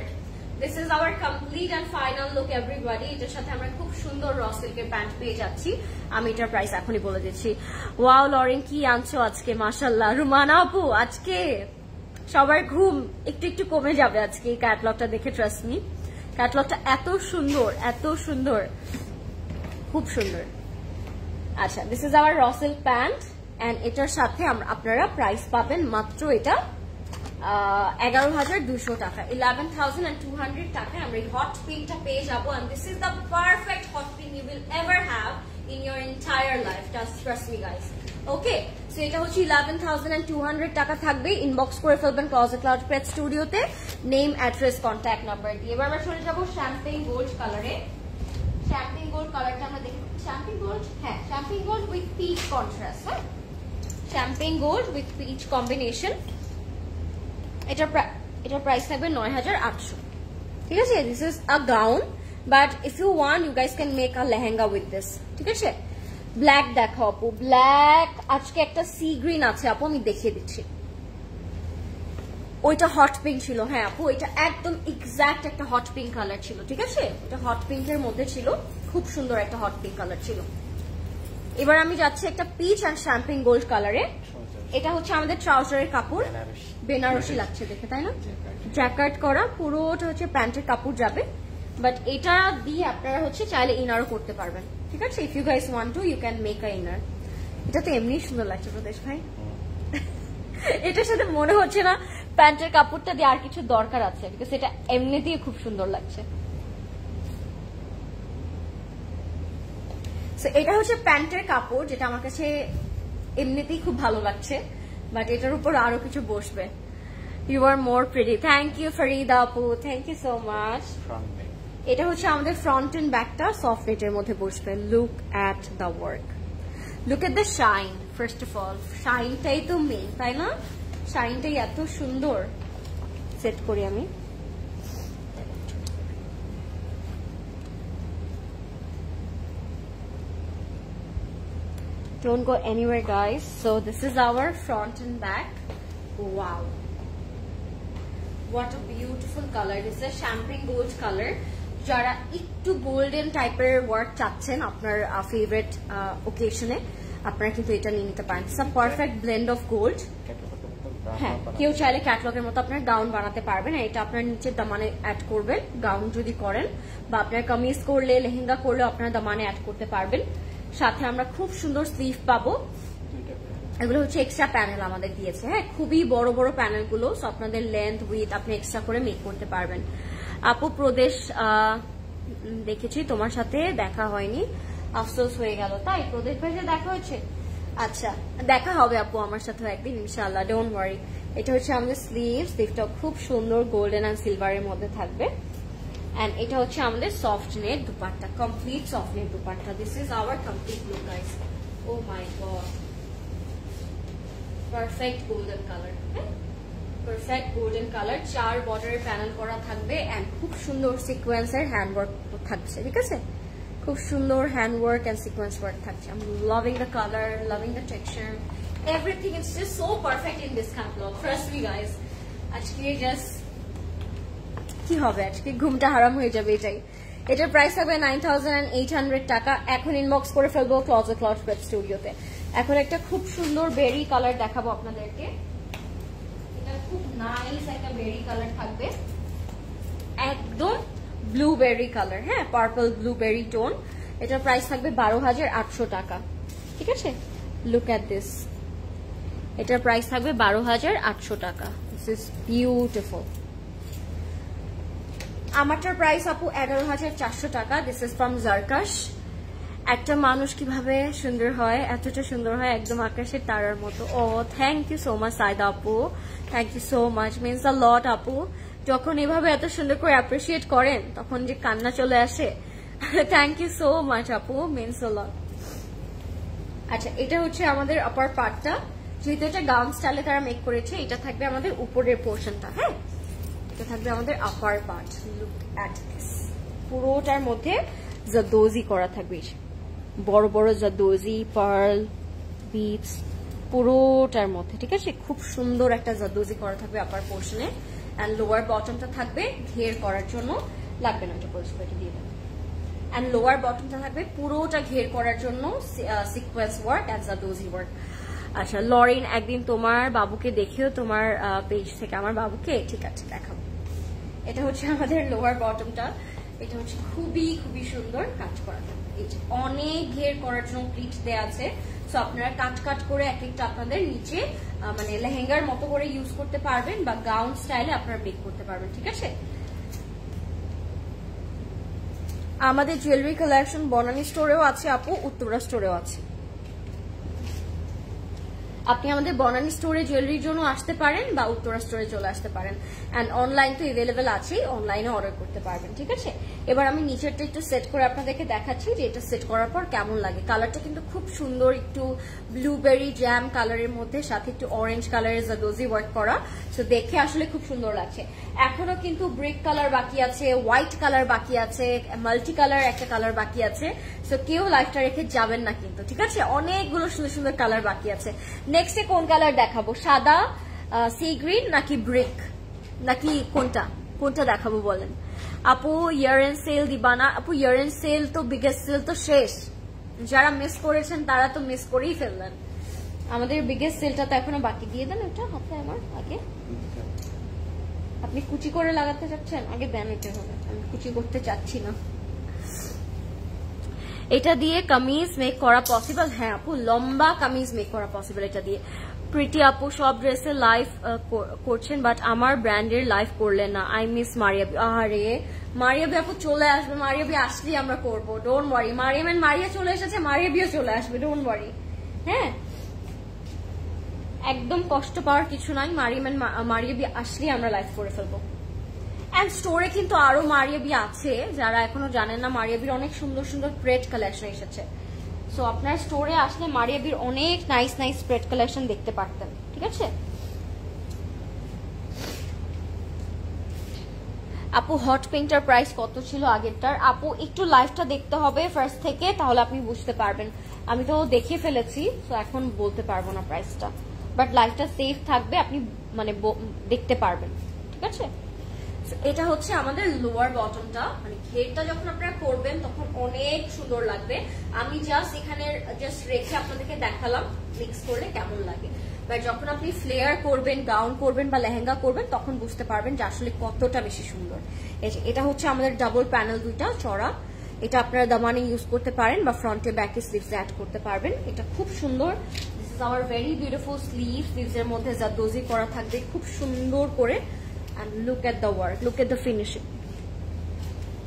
This is our complete and final look everybody. এটার সাথে আমরা খুব সুন্দর র সিল্কের প্যান্ট পেয়ে যাচ্ছি। আমি এটার প্রাইস এখনই বলে দিচ্ছি। ওয়াও লরেন, কি আনছো আজকে, মাশাআল্লাহ। রুমানা আপু, আজকে সবার ঘুম একটু একটু কমে যাবে আজকে এই ক্যাটলগটা দেখে, ট্রাস্ট মি। ক্যাটলগটা এত সুন্দর, এত সুন্দর, খুব সুন্দর। আচ্ছা, this is our raw silk pant and এটার সাথে আপনারা প্রাইস পাবেন মাত্র এটা 11,200 টাকা, 11,200 টাকায় আমরা এই হট পিঙ্কটা পেয়ে যাবো। And this is the perfect hot pink you will ever have in your entire life, just trust me guys. Okay, so এটা হচ্ছে 11,200 টাকা থাকবে। ইনবক্স করে ফেলবেন ক্লজেট ক্লাউড পেট স্টুডিওতে, নেম, অ্যাড্রেস, কন্ট্যাক্ট নাম্বার দিয়ে। এবার আমরা চলে যাবো শ্যাম্পেন গোল্ড কালারে। শ্যাম্পেন গোল্ড কালারটা আমরা দেখি। শ্যাম্পেন গোল্ড, হ্যাঁ, champagne gold with peach contrast. হ্যাঁ, champagne gold with peach combination. এটার প্রাইস থাকবে 9,800। ঠিক আছে, this is a gown, but if you want you guys can make a lehenga with this. ঠিক আছে, ব্ল্যাক দেখো আপু, ব্ল্যাক। আজকে একটা সি গ্রিন আছে আপু, আমি দেখিয়ে দিচ্ছি। ওইটা হট পিঙ্ক ছিল। হ্যাঁ আপু, এটা একদম এক্সাক্ট একটা হট পিঙ্ক কালার ছিল। ঠিক আছে, এটা হট পিঙ্কের মধ্যে ছিল, খুব সুন্দর একটা হট পিঙ্ক কালার ছিল। এবার আমি যাচ্ছি একটা পিচ আর শ্যাম্পেন গোল্ড কালারে। এটা হচ্ছে আমাদের ট্রাউজারের কাপড়, বেনারসি লাগছে দেখে, তাই না? জ্যাকার্ট করা, পুরোটা হচ্ছে প্যান্টের কাপড় যাবে, বাট এটা দিয়ে আপনারা হচ্ছে চাইলে ইনারও করতে পারবেন। ঠিক আছে, if you guys want to you can make a inner. এটা তো এমনি সুন্দর লাগছে প্রদেশ ভাই। এটার সাথে মনে হচ্ছে না প্যান্টের কাপড়টা দিয়ে আর কিছু দরকার আছে, বিকজ এটা এমনিতেই খুব সুন্দর লাগছে। এটা হচ্ছে প্যান্টের কাপড়, যেটা আমার কাছে এমনিতেই খুব ভালো লাগছে, বাট এটার উপর আরো কিছু বসবে। You are more pretty. Thank you Farida আপু, থ্যাংক ইউ সো মাচ। এটা হচ্ছে আমাদের ফ্রন্ট এন্ড ব্যাকটা সফট নেটের মধ্যে বসবে। Look at the work, look at the shine. First of all শাইনটাই তো মেন, তাই না? শাইনটাই এত সুন্দর। সেট করি আমি। Don't go anywhere guys. So this is our front and back. Wow, what a beautiful color. This is a champagne gold color. যারা একটু গোল্ডেন টাইপের ওয়ার্ক চাচ্ছেন আপনার ফেভারিট ওকেশনে, আপনারা কিন্তু এটা নিয়ে নিতে পারেন। It's a perfect blend of gold. হ্যাঁ, কেউ চাইলে ক্যাটলগের মতো আপনার গাউন বানাতে পারবেন। এটা আপনার নিচের দামানে অ্যাড করবেন গাউন যদি করেন, বা আপনার কামিজ করলে, লেহেঙ্গা করলে আপনার দামানে অ্যাড করতে পারবেন। সাথে আমরা খুব সুন্দর স্লিভ পাবো। এগুলো হচ্ছে এক্সট্রা প্যানেল আমাদের দিয়েছে। হ্যাঁ, খুবই বড় বড় প্যানেল গুলো, সো আপনাদের লেন্থ উইথ আপনি এক্সট্রা করে মেক করতে পারবেন। আপু প্রদেশ দেখেছি, তোমার সাথে দেখা হয়নি, আফসোস হয়ে গেল। তাই প্রদেশ ভাই যে দেখা হয়েছে, আচ্ছা দেখা হবে আপু আমার সাথে একদিন ইনশাআল্লাহ, ডোন্ট ওয়ারি। এটা হচ্ছে আমাদের স্লিভটা খুব সুন্দর গোল্ডেন এন্ড সিলভারের মধ্যে থাকবে। এন্ড এটা হচ্ছে আমাদের soft net dupatta, complete soft net dupatta. This is our complete look guys. Oh my god, perfect golden colour, perfect golden colour, 4 বর্ডারের প্যানেল করা থাকবে এন্ড খুব সুন্দর সিকোয়েন্সের হ্যান্ডওয়ার্ক থাকছে, ঠিক আছে? খুব সুন্দর হ্যান্ডওয়ার্ক এন্ড সিকোয়েন্স ওয়ার্ক থাকছে। I am loving the colour, loving the texture, everything is just so perfect in this catalogue, trust me guys. আজকে জাস্ট কি হবে, আজকে ঘুমটা হারাম হয়ে যাবে এটাই। এটার প্রাইস থাকবে 9800 টাকা। এখন ইনবক্স করে ফেলবো ক্লজেট ক্লাউড ওয়েব স্টুডিওতে। এখন একটা খুব সুন্দর বেরি কালার দেখাবো আপনাদেরকে। এটা খুব নাইস একটা বেরি কালার থাকবে, একদম ব্লুবেরি কালার, হ্যাঁ পার্পল ব্লুবেরি টোন। এটার প্রাইস থাকবে 12800 টাকা, ঠিক আছে? লুক এট দিস, এটার প্রাইস থাকবে 12800 টাকা। This is beautiful. আমারটার প্রাইস আপু 11400 টাকা। This is from Zarkash. একটা মানুষ কিভাবে সুন্দর হয়, এতটা সুন্দর হয়, একদম আকাশের তারার মতো। Oh thank you so much Saida আপু, thank you so much, means a lot আপু। যখন এভাবে এত সুন্দর করে অ্যাপ্রিসিয়েট করেন তখন যে কান্না চলে আসে। থ্যাংক ইউ সো মাচ আপু, মিনস আ লট। আচ্ছা এটা হচ্ছে আমাদের আপার পার্টটা, যেহেতু এটা গাউন স্টাইলে তারা মেক করেছে, এটা থাকবে আমাদের উপরের পোর্শনটা, হ্যাঁ এটা থাকবে আমাদের upper part. Look at this, পুরোটার মধ্যে জাদোজি করা থাকবে, বড় বড় জাদোজি, পার্ল, বিটস পুরোটার মধ্যে, ঠিক আছে? খুব সুন্দর একটা জাদোজি করা থাকবে আপার পোর্শনে। এন্ড লোয়ার বটমটা থাকবে ঘের করার জন্য, লাগবে না এটা পরিষ্কার দিয়ে দেবেন। এন্ড লোয়ার বটমটা থাকবে পুরোটা ঘের করার জন্য সিকোয়েন্স ওয়ার্ক এন্ড জাদোজি ওয়ার্ক। আচ্ছা লরিন, একদিন তোমার বাবুকে দেখিও তোমার পেজ থেকে, আমার বাবুকে, ঠিক আছে দেখাবো। এটা হচ্ছে আমাদের লোয়ার বটমটা, এটা হচ্ছে খুবই খুবই সুন্দর কাজ করা থাকবে। অনেক ঘের করার জন্য প্লিট দেওয়া আছে, সো আপনারা কাট করে এক একটা আপনাদের নিচে মানে লেহেঙ্গার মতো করে ইউজ করতে পারবেন বা গাউন স্টাইলে আপনারা মেক করতে পারবেন, ঠিক আছে? আমাদের জুয়েলারি কালেকশন বনানী স্টোরেও আছে আপু, উত্তরা স্টোরেও আছে। আপনি আমাদের বনানী স্টোরে জুয়েলারির জন্য আসতে পারেন বা উত্তরা স্টোরে চলে আসতে পারেন। এন্ড অনলাইন তো এভেলেবেল আছেই, অনলাইনে অর্ডার করতে পারবেন, ঠিক আছে? এবার আমি নিচেরটা একটু সেট করে আপনাদেরকে দেখাচ্ছি যে এটা সেট করার পর কেমন লাগে। কালারটা কিন্তু খুব সুন্দর, একটু ব্লুবেরি জ্যাম কালারের মধ্যে, সাথে একটু অরেঞ্জ কালারের জাদোজি ওয়ার্ক করা, সো দেখে আসলে খুব সুন্দর লাগছে। এখনো কিন্তু ব্রিক কালার বাকি আছে, হোয়াইট কালার বাকি আছে, মাল্টি কালার একটা কালার বাকি আছে, সো কেউ লাইফটা রেখে যাবেন না কিন্তু, ঠিক আছে? অনেকগুলো সুন্দর সুন্দর কালার বাকি আছে। নেক্সটে কোন কালার দেখাবো, সাদা, সি গ্রিন নাকি ব্রিক, নাকি কোনটা দেখাবো বলেন? আপু ইয়ার এন্ড সেল দিবা না? আপু ইয়ার এন্ড সেল তো, বিগেস্ট সেল তো শেষ, যারা মিস করেছেন তারা তো মিস করেই ফেললেন। আমাদের বিগেস্ট সেলটা তো এখনো বাকি, দিয়ে দেন ওটা হাতে আমার আগে। আপনি কুচি করে লাগাতে চাচ্ছেন, আগে দেন, এটা হবে, আমি কুচি করতে চাচ্ছি না। এটা দিয়ে কামিজ মেক করা পসিবল? হ্যাঁ আপু, লম্বা কামিজ মেক করা পসিবল এটা দিয়ে। প্রীতি আপু সব ড্রেসে লাইভ করছেন বাট আমার ব্র্যান্ডের লাইভ করলেন না, আই মিস মারিয়াবি। আরে মারিয়াবি আপু চলে আসবে, মারিয়াবি আসলেই আমরা করবো, ডোন্ট ওয়ারি। মারিয়া চলে এসেছে, মারিয়াবিও চলে আসবে, ডোন্ট ওয়ারি। হ্যাঁ একদম কষ্ট পাওয়ার কিছু নাই, মারিয়াবি আসলেই আমরা লাইভ করে ফেলবো। এন্ড স্টোরে কিন্তু আরো মারিয়াবি আছে, যারা এখনো জানেন না, মারিয়াবির অনেক সুন্দর সুন্দর প্রেড কালেকশন এসেছে। সো আপনার স্টোরে আসলে মারিয়াবির অনেক নাইস নাইস প্রেড কালেকশন দেখতে পারতেন, ঠিক আছে? আপু হট পিঙ্কটার প্রাইস কত ছিল আগেরটার? আপু একটু লাইভটা দেখতে হবে ফার্স্ট থেকে, তাহলে আপনি বুঝতে পারবেন। আমি তো দেখে ফেলেছি, তো এখন বলতে পারবো না প্রাইসটা, বাট লাইভটা সেফ থাকবে, আপনি মানে দেখতে পারবেন, ঠিক আছে? এটা হচ্ছে আমাদের লোয়ার বটমটা, মানে ঘেরটা যখন আপনারা করবেন তখন অনেক সুন্দর লাগবে। আমি জাস্ট এখানে রেখে আপনাদেরকে দেখালাম মিক্স করলে কেমন লাগে, বাট যখন আপনি ফ্লেয়ার করবেন, গাউন করবেন বা লেহেঙ্গা করবেন তখন বুঝতে পারবেন যে আসলে কতটা বেশি সুন্দর। এটা হচ্ছে আমাদের ডাবল প্যানেল দুইটা চড়া, এটা আপনারা দামানে ইউজ করতে পারেন বা ফ্রন্টে ব্যাকে স্লিভস অ্যাড করতে পারবেন। এটা খুব সুন্দর, this is hour very beautiful sleeve. Sleeves এর মধ্যে জাদোজি করা থাকবে খুব সুন্দর করে। And look at the work, look at the finishing,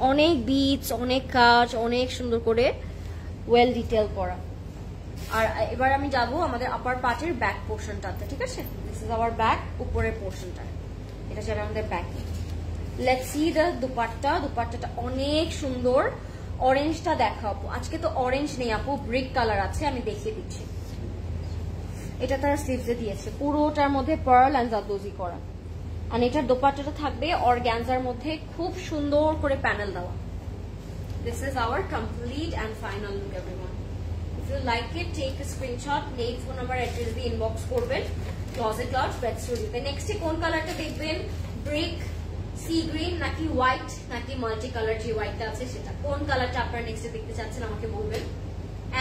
অনেক বিটস, অনেক কাজ, অনেক সুন্দর করে ওয়েল ডিটেল করা। আর এবার আমি যাব আমাদের আপার পার্টের ব্যাক পোর্শনটাতে, ঠিক আছে? দিস ইজ আওয়ার ব্যাক, উপরের পোর্শনটা, এটা যাবে আমাদের back. Let's see the dupatta. দুপাট্টাটা অনেক সুন্দর। অরেঞ্জটা দেখাবো, আজকে তো অরেঞ্জ নেই আপু, ব্রিক কালার আছে, আমি দেখিয়ে দিচ্ছি। এটা তারা স্লিভসে দিয়েছে, পুরোটার মধ্যে পার্ল এন্ড জারদোজি করা। আর এটার দোপাট্টাটা থাকবে অর্গানজার মধ্যে, খুব সুন্দর করে প্যানেল দেওয়া। This is our complete and final look, everyone. If you like it, take a screenshot, name, phone number, address দিয়ে inbox করবেন Closet Cloud Pet Studio তে। নেক্সট কোন কালারটা দেখবেন? ব্রিক, সি গ্রিন নাকি হোয়াইট নাকি মাল্টি কালার? যে হোয়াইটটা আছে সেটা, কোন কালারটা আপনারা নেক্সটে দেখতে চাচ্ছেন আমাকে বলবেন।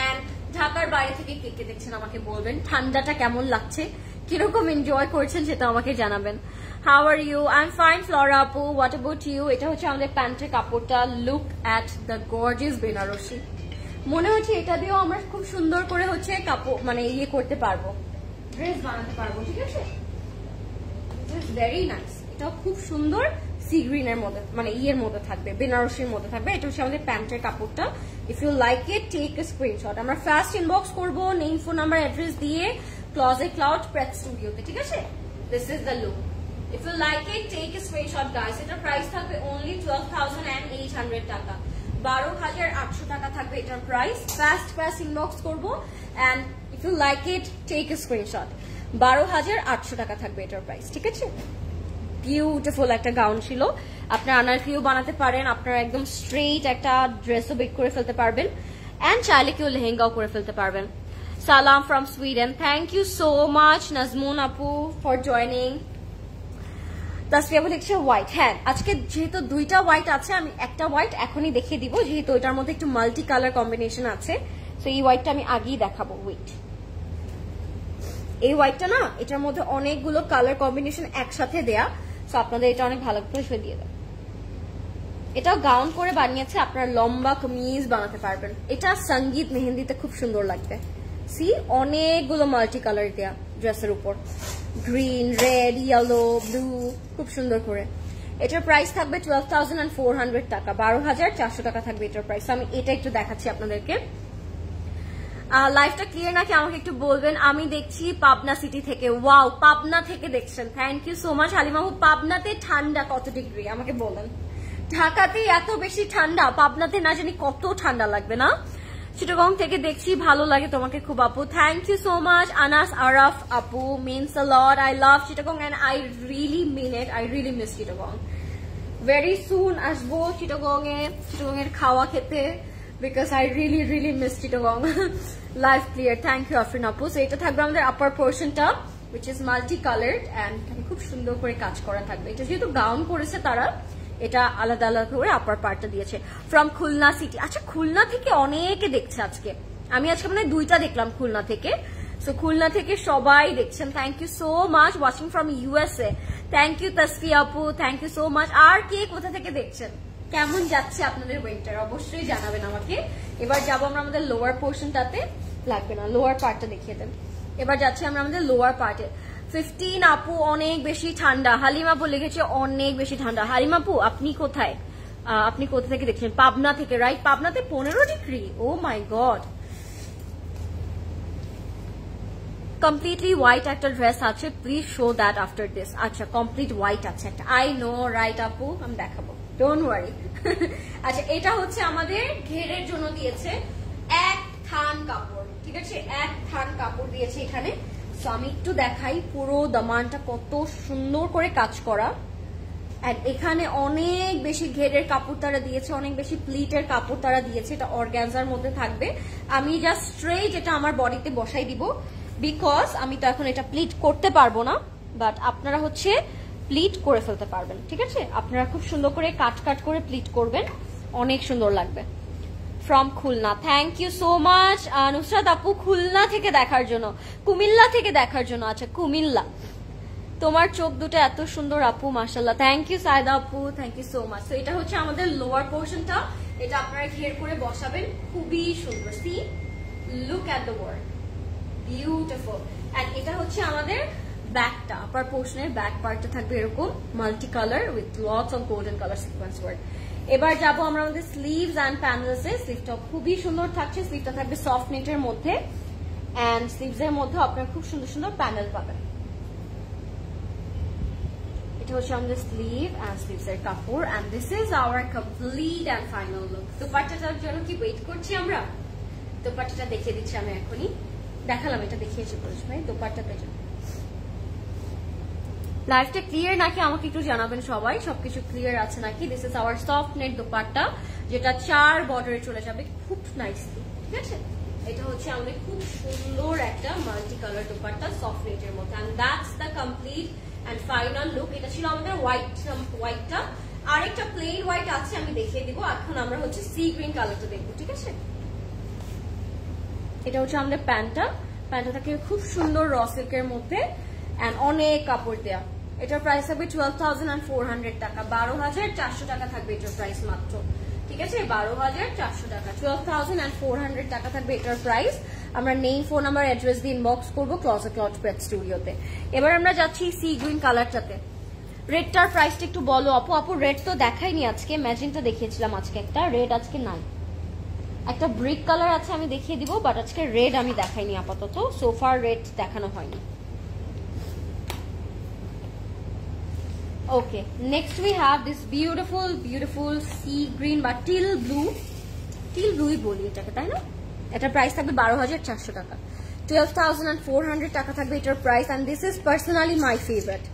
এন্ড ঢাকার বাইরে থেকে কে কে দেখছেন আমাকে বলবেন। ঠান্ডাটা কেমন লাগছে, কিরকম এনজয় করছেন সেটা আমাকে জানাবেন। How are you? I'm fine, Flora Apu. What about you? এটা হচ্ছে আমাদের প্যান্টের কাপড়টা। Look at the gorgeous Banarasi. মনে হচ্ছে এটা দিয়েও আমরা খুব সুন্দর করে হচ্ছে কাপড় মানে ইয়ে করতে পারবো, ড্রেস বানাতে পারবো, ঠিক আছে? Very nice. এটাও খুব সুন্দর সি গ্রিনের মধ্যে মানে ইয়ের মধ্যে থাকবে, বেনারসির মধ্যে থাকবে। এটা হচ্ছে আমাদের প্যান্টের কাপড়টা। If you like it, take a screenshot. আমরা ফার্স্ট ইনবক্স করবো নেম, ফোন নাম্বার, অ্যাড্রেস দিয়ে Closet Cloud Pet Studio তে, ঠিক আছে? This is the look. If you like it, take a screenshot, guys. এটার প্রাইস থাকবে only 12,800 টাকা, 12,800 টাকা থাকবে এটার প্রাইস। ফাস্ট ইনবক্স করবো and if you like it, take a screenshot. 12,800 টাকা থাকবে এটার প্রাইস, ঠিক আছে? বিউটিফুল একটা গাউন ছিল। আপনারা আনারকলিও বানাতে পারেন, আপনারা একদম স্ট্রেইট একটা ড্রেসও বেক করে ফেলতে পারবেন, এন্ড চাইলে কেউ লেহেঙ্গাও করে ফেলতে পারবেন। সালাম from Sweden, thank you so much Najmun আপু ফর জয়নিং। তাসফিয়া লিখছে হোয়াইট। হ্যাঁ, আজকে যেহেতু দুইটা হোয়াইট আছে, আমি একটা হোয়াইট এখনই দেখিয়ে দিব, যেহেতু ওইটার মধ্যে একটু মাল্টি কালার কম্বিনেশন আছে। তো এই হোয়াইটটা আমি আগেই দেখাবো। ওয়েট, এই হোয়াইটটা না, এটার মধ্যে অনেকগুলো কালার কম্বিনেশন একসাথে দেয়া, তো আপনাদের এটা অনেক ভালো করে দিয়ে দেয়। এটাও গাউন করে বানিয়েছে, আপনারা লম্বা কামিজ বানাতে পারবেন। এটা সঙ্গীত মেহেন্দিতে খুব সুন্দর লাগবে। সি, অনেকগুলো মাল্টি কালার দেয়া ড্রেসের উপর, গ্রিন, রেড, ইয়েলো, ব্লু, খুব সুন্দর করে। এটার প্রাইস থাকবে 12,400 টাকা, 12,400 টাকা থাকবে এটার প্রাইস। আমি এটা একটু দেখাচ্ছি আপনাদেরকে। লাইভটা ক্লিয়ার নাকি আমাকে একটু বলবেন। আমি দেখছি পাবনা সিটি থেকে। ওয়াও, পাবনা থেকে দেখছেন, থ্যাংক ইউ সো মাচ হালিমাবু। পাবনাতে ঠান্ডা কত ডিগ্রি আমাকে বলেন? ঢাকাতে এত বেশি ঠান্ডা, পাবনাতে না জানি কত ঠান্ডা লাগবে না? চিটাগং থেকে দেখছি, ভালো লাগে তোমাকে খুব আপু, thank you so much. Anas Araf আপু, means a lot, I love Chittagong and I really mean it, I really miss Chittagong. Very soon আসবো চিটাগং এর খাওয়া খেতে, because I really miss Chittagong. Live clear, thank you Afrin Apu. So এটা থাকবে আমাদের upper portionটা, which is multi colored and খুব সুন্দর করে কাজ করা থাকবে। এটা যেহেতু গাউন করেছে তারা, এটা আলাদা আলাদা করে আপার পার্টটা দিয়েছে। From Khulna city. আচ্ছা, খুলনা থেকে অনেকে দেখছে আজকে, আমি আজকে মানে দুইটা দেখলাম খুলনা থেকে। সো খুলনা থেকে সবাই দেখছেন, thank you so much. Watching from USA, thank you Tasfia আপু, থ্যাংক ইউ সো মাচ। আর কে কোথা থেকে দেখছেন, কেমন যাচ্ছে আপনাদের উইন্টার, অবশ্যই জানাবেন আমাকে। এবার যাবো আমরা আমাদের লোয়ার পোর্শনটাতে, লাগবে না, লোয়ার পার্টটা দেখিয়ে দেন। এবার যাচ্ছি আমরা আমাদের লোয়ার পার্টে। 15 আপু, অনেক বেশি ঠান্ডা। হালিমা আপু লিখেছে অনেক বেশি ঠান্ডা। হালিমা আপু আপনি কোথায়, আপনি কোথা থেকে দেখছেন? পাবনা থেকে, right? পাবনাতে 15 degree, O my god. Completely white একটা ড্রেস আছে, please show that after this. আচ্ছা, কমপ্লিট হোয়াইট আছে একটা, আই নো, রাইট আপু, আমি দেখাবো, ডোন্ট ওয়ারি। আচ্ছা, এটা হচ্ছে আমাদের ঘেরের জন্য দিয়েছে এক থান কাপড়, ঠিক আছে? এক থান কাপড় দিয়েছে এখানে। সো আমি একটু দেখাই পুরো দামানটা কত সুন্দর করে কাজ করা। আর এখানে অনেক বেশি ঘেরের কাপড় তারা দিয়েছে, অনেক বেশি প্লিটের কাপড় তারা দিয়েছে। এটা অর্গানজার মধ্যে থাকবে। আমি জাস্ট স্ট্রেইট এটা আমার বডিতে বসাই দিব, বিকজ আমি তো এখন এটা প্লিট করতে পারবো না, বাট আপনারা হচ্ছে প্লিট করে ফেলতে পারবেন, ঠিক আছে? আপনারা খুব সুন্দর করে কাট করে প্লিট করবেন, অনেক সুন্দর লাগবে। From Khulna, thank you so much Nusrat আপু, খুলনা থেকে দেখার জন্য, কুমিল্লা থেকে দেখার জন্য। আচ্ছা, কুমিল্লা, তোমার চোখ দুটো এত সুন্দর আপু, মাশাআল্লাহ, থ্যাংক ইউ সাইদা আপু, থ্যাংক ইউ সো মাচ। তো এটা হচ্ছে আমাদের লোয়ার পোর্শনটা, এটা আপনারা ঘের করে বসাবেন, খুবই সুন্দর। See, look at the work, beautiful. And এটা হচ্ছে আমাদের ব্যাকটা, আপার পোর্শনের ব্যাক পার্টটা থাকবে এরকম multi colour with lots of golden colour sequence work. এবার যাবো আমরা আমাদের স্লিভস এন্ড প্যানেলসে। স্লিভটা খুবই সুন্দর থাকছে, স্লিভটা থাকবে সফট নেটের মধ্যে, এন্ড স্লিভস এর মধ্যে আপনারা খুব সুন্দর সুন্দর প্যানেল পাবেন। এটা হচ্ছে আমাদের স্লিভ এন্ড স্লিভস এর কাপড় and this is our complete and final look. দোপাট্টাটার জন্য কি ওয়েট করছি আমরা? দোপাট্টাটা দেখিয়ে দিচ্ছি আমি এখনই। দেখালাম, এটা দেখিয়েছি পরেশ ভাই। দোপাট্টাটা লাইফটা ক্লিয়ার নাকি আমাকে একটু জানাবেন সবাই, সবকিছু ক্লিয়ার আছে নাকি। This is hour soft net dupatta, যেটা 4 বর্ডারে চলে যাবে খুব নাইসলি, ঠিক আছে। এটা হচ্ছে আমাদের খুব সুন্দর একটা মাল্টি কালার দোপাট্টা সফট নেটের মধ্যে and that's the complete and final look. এটা ছিল আমাদের হোয়াইটটা, আরেকটা প্লেন হোয়াইট আছে আমি দেখিয়ে দিব। এখন আমরা হচ্ছে সি গ্রিন কালারটা দেখবো, ঠিক আছে। এটা হচ্ছে আমাদের প্যান্টটা থাকে খুব সুন্দর র সিল্কের মধ্যে এন্ড অনেক কাপড় দেয়া। এটার প্রাইস থাকবে 12,400 টাকা, 12,400 টাকা থাকবে এটার প্রাইস মাত্র, ঠিক আছে। 12,400 টাকা, 12,400 টাকা থাকবে এটার প্রাইস। আমরা নেম, ফোন নাম্বার, অ্যাড্রেস দিয়ে ইনবক্স করবো ক্লজেট ক্লাউড প্রেস স্টুডিওতে। এবার আমরা যাচ্ছি সি গ্রিন কালারটাতে। রেডটার প্রাইসটা একটু বলো আপু। আপু রেড তো দেখাইনি আজকে, ম্যাজেন্টা দেখিয়েছিলাম আজকে, একটা রেড আজকে নাই। একটা ব্রিক কালার আছে আমি দেখিয়ে দিব, বাট আজকে রেড আমি দেখাইনি আপাতত, সোফার রেড দেখানো হয়নি। Okay, next we have this beautiful sea green বা টিল ব্লুই বলি এটাকে, তাই না। এটার প্রাইস থাকবে 12,400 টাকা, 12,400 টাকা থাকবে এটার price. And this is personally my favourite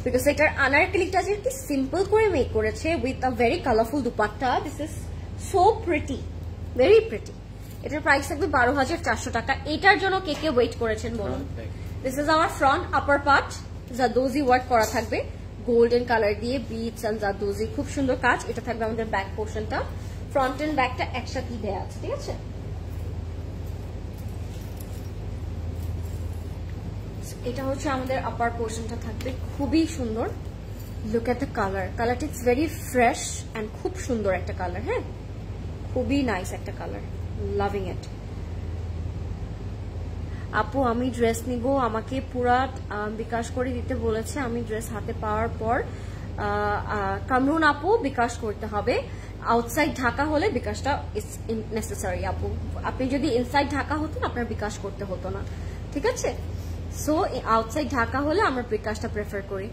because এটার আনারকলিটা যে কি সিম্পল করে মেক করেছে with a very colourful dupatta. This is so pretty, very pretty. এটার প্রাইস থাকবে 12,400 টাকা। এটার জন্য কে কে ওয়েট করেছেন বলুন। This is our front upper part, zardozi work করা থাকবে গোল্ডেন কালার দিয়ে, বিটস এন্ড জাদোজি, খুব সুন্দর কাজ। এটা থাকবে আমাদের ব্যাক পোর্শনটা, ফ্রন্ট এন্ড ব্যাকটা একসাথেই দেয়া আছে, ঠিক আছে। এটা হচ্ছে আমাদের আপার পোর্শনটা থাকবে, খুবই সুন্দর। লুক এট দ্য কালারটা ইটস ভেরি ফ্রেশ এন্ড খুব সুন্দর একটা কালার, হ্যাঁ, খুবই নাইস একটা কালার, লাভিং ইট। আপু আমি ড্রেস নিব, আমাকে পুরা বিকাশ করে দিতে বলেছে। আমি ড্রেস হাতে পাওয়ার পর কামরুন আপু বিকাশ করতে হবে। আউটসাইড ঢাকা হলে বিকাশটা ইজ নেসেসারি আপু। আপনি যদি ইনসাইড ঢাকা হতেন আপনার বিকাশ করতে হতো না, ঠিক আছে। সো আউটসাইড ঢাকা হলে আমরা বিকাশটা প্রেফার করি।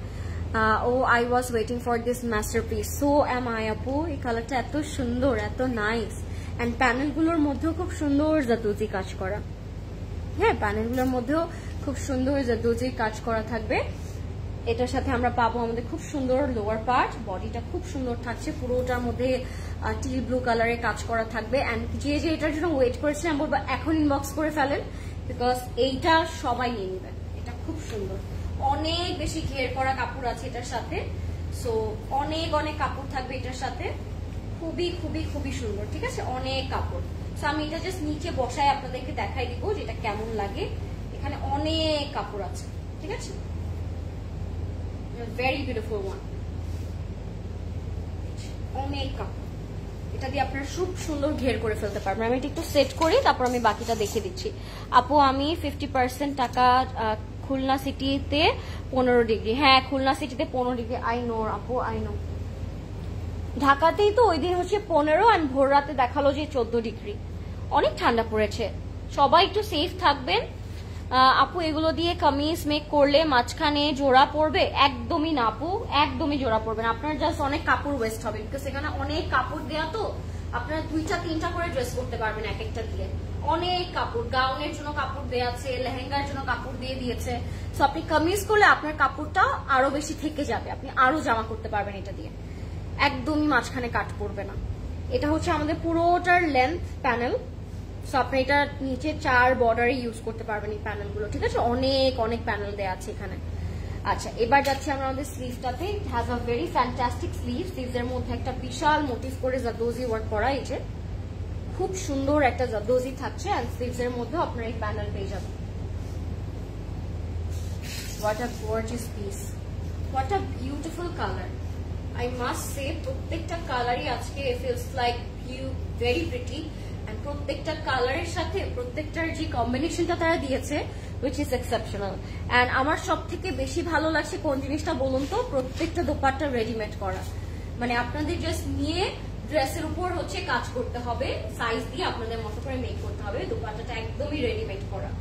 Oh I was waiting for this masterpiece, so am I আপু। এই কালারটা এত সুন্দর, এত নাইস এন্ড প্যানেলগুলোর মধ্যেও খুব সুন্দর জাদুজি কাজ করা, হ্যাঁ, প্যানেলগুলোর মধ্যেও খুব সুন্দর জাদুজি কাজ করা থাকবে। এটার সাথে আমরা পাবো আমাদের খুব সুন্দর লোয়ার পার্ট, বডিটা খুব সুন্দর থাকছে, পুরোটার মধ্যে টিল ব্লু কালারে কাজ করা থাকবে। এন্ড যে এটার জন্য ওয়েট করেছিলেন আমি বলবো এখন ইনবক্স করে ফেলেন, বিকজ এইটা সবাই নিয়ে নেবেন। এটা খুব সুন্দর, অনেক বেশি ঘের করা কাপড় আছে এটার সাথে, সো অনেক কাপড় থাকবে এটার সাথে, খুবই সুন্দর, ঠিক আছে, অনেক কাপড়। সো আমি এটা জাস্ট নিচে বসায় আপনাদেরকে দেখাই দিব যেটা কেমন লাগে। এখানে অনেক কাপড় আছে, ঠিক আছে, ভেরি বিউটিফুল ওয়ান, অনেক কাপড়। এটা দিয়ে আপনারা খুব সুন্দর ঘের করে ফেলতে পারবেন। আমি এটা একটু সেট করি, তারপর আমি বাকিটা দেখিয়ে দিচ্ছি। আপু আমি 50% টাকা খুলনা সিটিতে 15 ডিগ্রি, হ্যাঁ খুলনা সিটিতে 15 ডিগ্রি, আই নো আপু, আই নো। ঢাকাতেই তো ওই দিন হচ্ছে 15 আর ভোর রাতে দেখালো যে 14 ডিগ্রি, অনেক ঠান্ডা পড়েছে। সবাই একটু সেফ থাকবেন। আপু এগুলো দিয়ে কামিজ মেক করলে মাঝখানে জোড়া পড়বে? একদমই না আপু, একদমই জোড়া পড়বে না। আপনার জাস্ট অনেক কাপড় ওয়েস্ট হবে, বিকজ এখানে অনেক কাপড় দেয়া, তো আপনারা 2-3টা করে ড্রেস করতে পারবেন এক একটা দিয়ে। অনেক কাপড়, গাউনের জন্য কাপড় দেয়া আছে, লেহেঙ্গার জন্য কাপড় দিয়ে দিয়েছে। সো আপনি কামিজ করলে আপনার কাপড়টা আরো বেশি থেকে যাবে, আপনি আরো জামা করতে পারবেন এটা দিয়ে, একদমই মাঝখানে কাট পড়বে না। এটা হচ্ছে আমাদের পুরোটার লেন্থ প্যানেল, সো আপনি এটা নিচে 4 বর্ডারে ইউজ করতে পারবেন এই প্যানেলগুলো, ঠিক আছে। অনেক প্যানেল দেওয়া আছে এখানে। আচ্ছা, এবার যাচ্ছি আমরা আমাদের স্লিভটাতে। It has a very fantastic স্লিভসের মধ্যে একটা বিশাল মোটিভ করে জাদোজি ওয়ার্ক করা, এই যে খুব সুন্দর একটা জাদোজি থাকছে। আর স্লিভসের মধ্যে আপনারা এই প্যানেল পেয়ে যাবেন। What a gorgeous piece, what a beautiful colour. I must say প্রত্যেকটা কালারই আজকে feels like very pretty. And প্রত্যেকটা কালারের সাথে প্রত্যেকটার যে কম্বিনেশনটা তারা দিয়েছে which is exceptional. and আমার সব থেকে বেশি ভালো লাগছে কোন জিনিসটা বলুন তো, প্রত্যেকটা দোপাট্টা রেডিমেড করা, মানে আপনাদের জাস্ট নিয়ে ড্রেসের উপর হচ্ছে কাজ করতে হবে, সাইজ দিয়ে আপনাদের মতো করে মেক করতে হবে। দুপাট্টাটা একদমই রেডিমেড করা,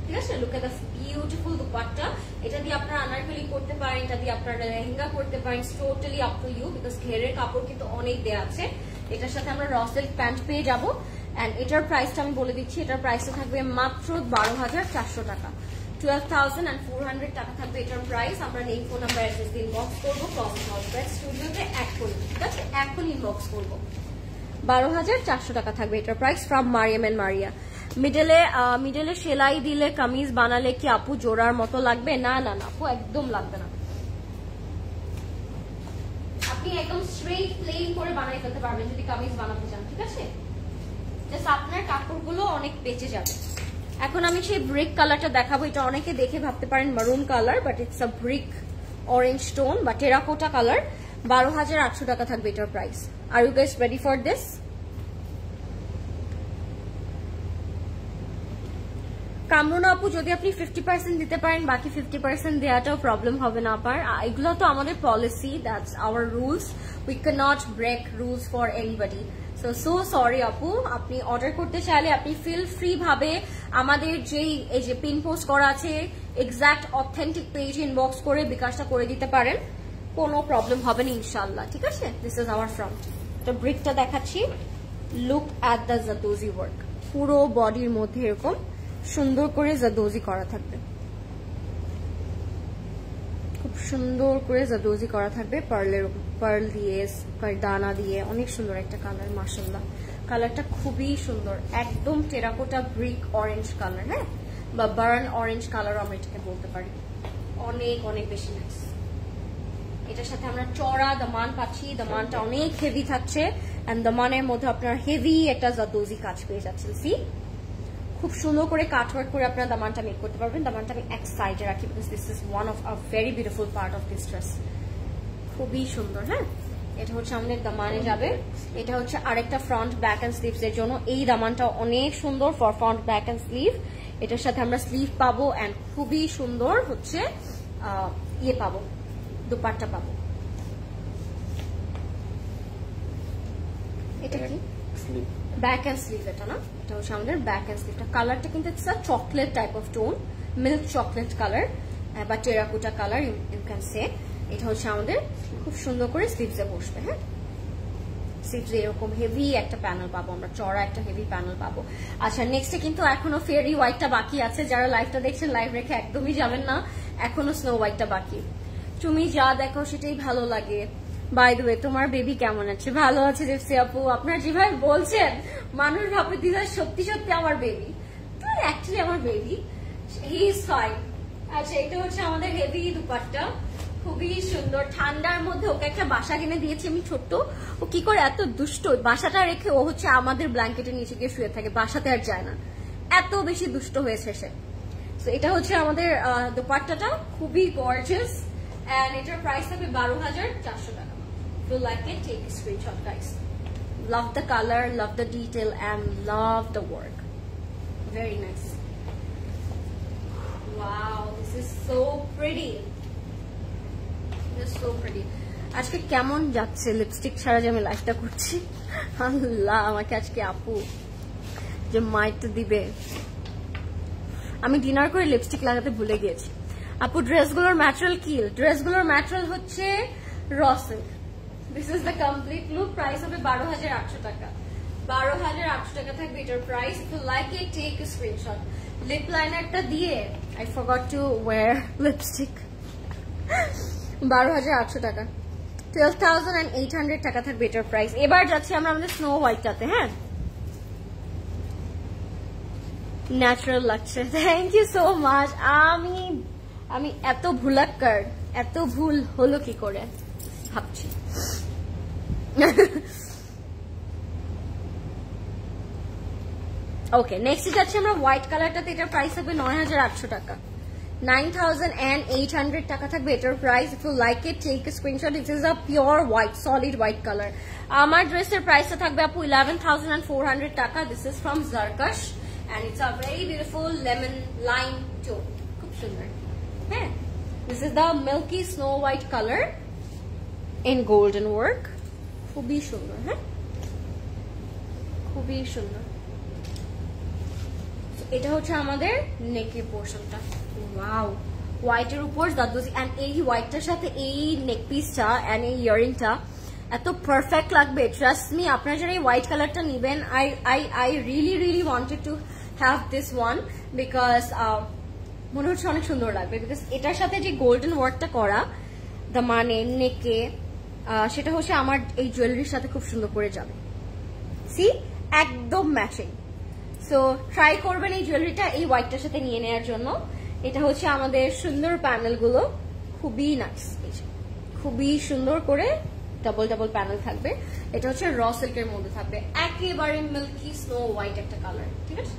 ঠিক আছে? Look at the beautiful dupatta. এটা দিয়ে আপনারা আনারকলি করতে পারেন, এটা দিয়ে আপনারা লেহেঙ্গা করতে পারেন, totally up to you, because ঘেরের কাপড় কিন্তু অনেক দেয়া আছে। এটার সাথে আমরা র সিল্ক প্যান্ট পেয়ে যাবো। এন্ড এটার প্রাইসটা আমি বলে দিচ্ছি, এটার প্রাইসটা থাকবে মাত্র 12,400 টাকা। 12,400 টাকা থাকবে এটার প্রাইস। আমরা নেই ফোন নাম্বার অ্যাড্রেস দিয়ে ইনবক্স করবো ক্লজেট ক্লাউড স্টুডিওতে এখনই, ঠিক আছে? এখন ইনবক্স করবো। 12,400 টাকা থাকবে এটার price from Maryam and Maria. মিডলে সেলাই দিলে কামিজ বানালে কি আপু জোড়ার মতো লাগবে? না না না আপু, একদম লাগবে না। আপনি একদম স্ট্রেট প্লেন করে বানাই ফেলতে পারবেন যদি কামিজ বানাতে চান, ঠিক আছে? জাস্ট আপনার কাপড়গুলো অনেক বেঁচে যাবে। এখন আমি সেই ব্রিক কালারটা দেখাবো। এটা অনেকে দেখে ভাবতে পারেন maroon colour, but it's a brick orange tone বা টেরাকোটা কালার। 12,800 টাকা থাকবে এটার price. Are you guys ready for this? Kamruna আপু, যদি আপনি 50% দিতে পারেন, বাকি 50% দেওয়াটাও প্রবলেম হবে না আপার। এগুলো তো আমাদের policy, that's our rules, we can not break rules for anybody. So sorry আপু, আপনি অর্ডার করতে চাইলে আপনি ফিল ফ্রি ভাবে আমাদের যেই এই যে পিন পোস্ট করা আছে এক্সাক্ট অথেন্টিক পেজ ইনবক্স করে বিকাশটা করে দিতে পারেন, কোনো প্রবলেম হবে না ইনশাল্লাহ, ঠিক আছে? This is our front. তো ব্রিকটা দেখাচ্ছি, লুক অ্যাট দ্য জাদোজি ওয়ার্ক। পুরো বডির মধ্যে এরকম সুন্দর করে জাদোজি করা থাকবে, খুব সুন্দর করে জাদোজি করা থাকবে পার্ল দিয়ে, দানা দিয়ে। অনেক সুন্দর একটা কালার, মাশাআল্লাহ। কালারটা খুবই সুন্দর, একদম টেরাকোটা ব্রিক অরেঞ্জ কালার, হ্যাঁ, বা বার্ন অরেঞ্জ কালার আমরা এটাকে বলতে পারি। অনেক অনেক বেশি নাইস। এটার সাথে আমরা চড়া দামান পাচ্ছি, দামানটা অনেক হেভি থাকছে, এন্ড দামানের মধ্যে আপনার হেভি একটা জাদোজি কাজ পেয়ে যাচ্ছেন। সি, খুব সুন্দর করে কাটওয়ার্ক করে আপনারা দামানটা মেক করতে পারবেন। দামানটা আমি এক সাইডে রাখি, because this is one of a very beautiful part of this dress. খুবই সুন্দর, হ্যাঁ। এটা হচ্ছে আমাদের দামানে যাবে। এটা হচ্ছে আরেকটা ফ্রন্ট ব্যাক এন্ড স্লিভস এর জন্য। এই দামানটা অনেক সুন্দর for front back end sleeve. এটার সাথে আমরা স্লিভ পাবো, এন্ড খুবই সুন্দর হচ্ছে ইয়ে পাবো, দুপাট্টা পাবো। এটা কি ব্যাক এন্ড স্লিভ? এটা না, এটা হচ্ছে আমাদের ব্যাক এন্ড স্লিভটা। কালারটা কিন্তু it's a chocolate type of tone, milk chocolate colour বা terracotta colour you can say. এটা হচ্ছে আমাদের খুব সুন্দর করে স্লিভসে বসবে, হ্যাঁ। স্লিভসে এরকম হেভি একটা প্যানেল পাবো আমরা, চড়া একটা হেভি প্যানেল পাবো। আচ্ছা, নেক্সটে কিন্তু এখনো ফেয়ারি হোয়াইটটা বাকি আছে। যারা লাইভটা দেখছেন, লাইভ রেখে একদমই যাবেন না, এখনো স্নো হোয়াইটটা বাকি। তুমি যা দেখো সেটাই ভালো লাগে। বাই দ্য ওয়ে, তোমার বেবি কেমন আছে? ভালো আছে দেবসি আপু। আপনার যেভাবে বলছেন মানুষ ভাবে দিদার সত্যি সত্যি আমার বেবি, তো অ্যাকচুয়ালি আমার বেবি, হি ইজ ফাইন। আচ্ছা, এটা হচ্ছে আমাদের হেভি দুপাট্টা, খুবই সুন্দর। ঠান্ডার মধ্যে ওকে একটা বাসা কিনে দিয়েছি আমি ছোট্ট। ও কি করে এত দুষ্ট, বাসাটা রেখে ও হচ্ছে আমাদের ব্ল্যাঙ্কেটের নিচে গিয়ে শুয়ে থাকে, বাসাতে আর যায় না, এত বেশি দুষ্ট হয়েছে সে। তো এটা হচ্ছে আমাদের দুপাট্টাটা, খুবই গর্জিয়াস, এন্ড এটার প্রাইস হবে 12,400 টাকা। If you like it, take a screenshot, guys. Love the color, love the detail, and love the work. Very nice. Wow, this is so pretty. This is so pretty. আজকে কেমন যাচ্ছে lipstick ছাড়া যে আমি লাইফটা করছি? আল্লাহ, আমাকে আজকে আপু যে মাইটটা দিবে। আমি ডিনার করে লিপস্টিক লাগাতে ভুলে গিয়েছি। আপু, ড্রেসগুলোর ম্যাটেরিয়াল কি? ড্রেসগুলোর ম্যাটেরিয়াল হচ্ছে raw silk. This is the complete look. Price হবে 12,800 টাকা। 12,800 টাকা থাকবে এটার price. If you like it, take a screenshot. Lip লাইনারটা দিয়ে I forgot to wear lipstick. 12,800 টাকা। 12,800 টাকা থাকবে এটার প্রাইস। এবার যাচ্ছি আমরা আমাদের স্নো হোয়াইটটাতে, হ্যাঁ। ন্যাচারাল লাগছে, থ্যাংক ইউ সো মাচ। আমি এত ভুলাক্কার, এত ভুল হলো কি করে ভাবছি। ওকে, নেক্সট যাচ্ছে আমরা হোয়াইট কালারটাতে। এটার প্রাইস থাকবে 9,800 টাকা। 9,800 টাকা থাকবে এটার price. If you like it, take a screenshot. It is a pure white, solid white colour. আমার ড্রেসের প্রাইসটা থাকবে আপু 11,400 টাকা। This is from Zarkash, and it's a very beautiful lemon lime tone, খুব সুন্দর, হ্যাঁ। This is the milky snow white colour in golden work, খুবই সুন্দর, হ্যাঁ। খুবই সুন্দর। এটা হচ্ছে আমাদের নেকের পোর্শনটা। ওয়াও, হোয়াইটের উপর দাদুজি, এন্ড এই হোয়াইটটার সাথে এই নেক পিসটা এন্ড এই ইয়ারিংটা এত পারফেক্ট লাগবে, ট্রাস্ট মি। আপনারা যারা এই হোয়াইট কালারটা নেবেন, I really wanted to have this one, because মনে হচ্ছে অনেক সুন্দর লাগবে, বিকজ এটার সাথে যে গোল্ডেন ওয়ার্কটা করা দ্য মানে নেকে, সেটা হচ্ছে আমার এই জুয়েলারির সাথে খুব সুন্দর করে যাবে। সি, একদম ম্যাচিং। সো ট্রাই করবেন এই জুয়েলারিটা এই হোয়াইটটার সাথে নিয়ে নেওয়ার জন্য। এটা হচ্ছে আমাদের সুন্দর প্যানেলগুলো, খুবই নাইস, খুবই সুন্দর করে ডাবল প্যানেল থাকবে। এটা হচ্ছে র সিল্কের মধ্যে থাকবে, একেবারে মিল্কি স্নো হোয়াইট একটা কালার, ঠিক আছে,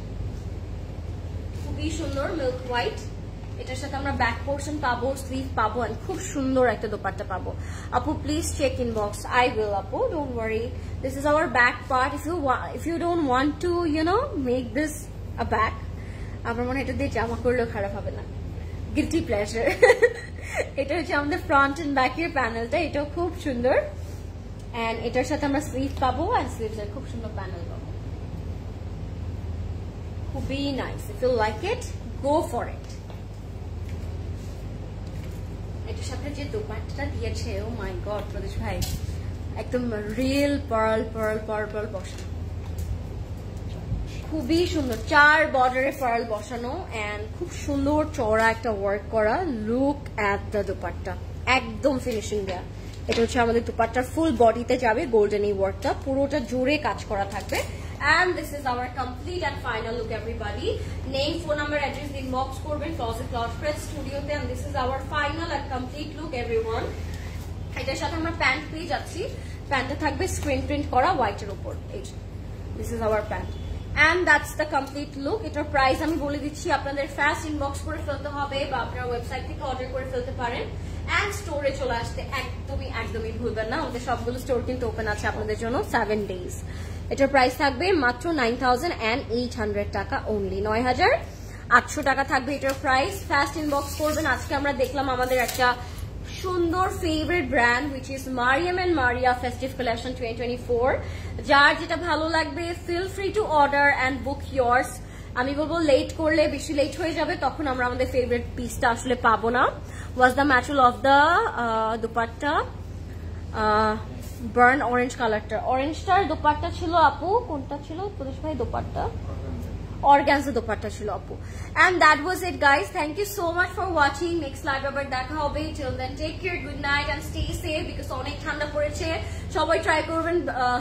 খুবই সুন্দর মিল্ক হোয়াইট। এটার সাথে আমরা ব্যাক পোর্শন পাবো, স্লিভ পাবো, এন্ড খুব সুন্দর একটা দোপাট্টা পাবো। আপু please check inbox, I will আপু, don't worry. This is our back part. If you don't want to make this a back, আমার মনে হয় এটা দিয়ে জামা করলেও খারাপ হবে না, গিলটি প্লেজার। এটা হচ্ছে আমাদের ফ্রন্ট এন্ড ব্যাকের প্যানেলটা, এটাও খুব সুন্দর। এন্ড এটার সাথে আমরা স্লিভ পাবো, এন্ড স্লিভসের খুব সুন্দর প্যানেল পাবো, খুবই nice. If you like it, go for it. এটার সাথে যে দোপাট্টাটা দিয়েছে, ও মাই গড প্রদেশ ভাই, একদম রিয়েল পার্ল বসানো, খুবই সুন্দর। 4 বর্ডারে পার্ল বসানো এন্ড খুব সুন্দর চওড়া একটা ওয়ার্ক করা। লুক এট দ্য দোপাট্টা, একদম ফিনিশিং দেয়া। এটা হচ্ছে আমাদের দোপাট্টার ফুল বডিতে যাবে গোল্ডেন এই ওয়ার্কটা, পুরোটা জোরে কাজ করা থাকবে। And this is our complete and final look, everybody. Name, phone number, address inbox করবেন Closet Cloud Press Studio তে, and this is our final and complete look, everyone. এটার সাথে আমরা প্যান্ট পেয়ে যাচ্ছি, প্যান্টটা থাকবে স্ক্রিন প্রিন্ট করা হোয়াইটের উপর। এই this is hour pant, and that's the complete look. এটার প্রাইস আমি বলে দিচ্ছি, আপনাদের ফাস্ট ইনবক্স করে ফেলতে হবে বা আপনার ওয়েবসাইট থেকে অর্ডার করে ফেলতে পারেন, এন্ড স্টোরে চলে আসতে একদমই ভুলবেন না। আমাদের সবগুলো স্টোর কিন্তু ওপেন আছে আপনাদের জন্য 7 days। এটার প্রাইস থাকবে মাত্র 9,800 টাকা অনলি, 9,800 টাকা থাকবে এটার প্রাইস। ফাস্ট ইনবক্স করবেন। আজকে আমরা দেখলাম আমাদের একটা সুন্দর favourite brand, which is Mariam and Maria Festive Collection 2024। যার যেটা ভালো লাগবে, feel free to order and book yours. আমি বলবো লেট করলে, বেশি লেট হয়ে যাবে, তখন আমরা আমাদের ফেভারিট পিসটা আসলে পাবো না। Was the material of the dupatta burn orange কালারটা, অরেঞ্জটার দোপাট্টা ছিল আপু, কোনটা ছিল প্রদেশ ভাই দোপাট্টা? অর্গানজা দোপাট্টা ছিল আপু। And that was it, guys. Thank you so much for watching. Next live আবার দেখা হবে। Till then, take care, good night and stay safe, because অনেক ঠান্ডা পড়েছে। সবাই ট্রাই করবেন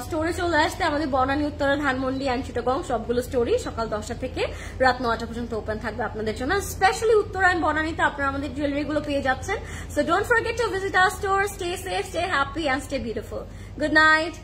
স্টোরে চলে আসতে। আমাদের বনানী, উত্তরা, ধানমন্ডি এন্ড চিটাগং সবগুলো স্টোরি সকাল 10টা থেকে রাত 9টা পর্যন্ত ওপেন থাকবে আপনাদের জন্য। স্পেশালি উত্তরা এন্ড বনানীতে আপনারা আমাদের জুয়েলারি গুলো পেয়ে যাচ্ছেন। So don't forget to visit our store. Stay safe, stay happy and stay beautiful. Good night.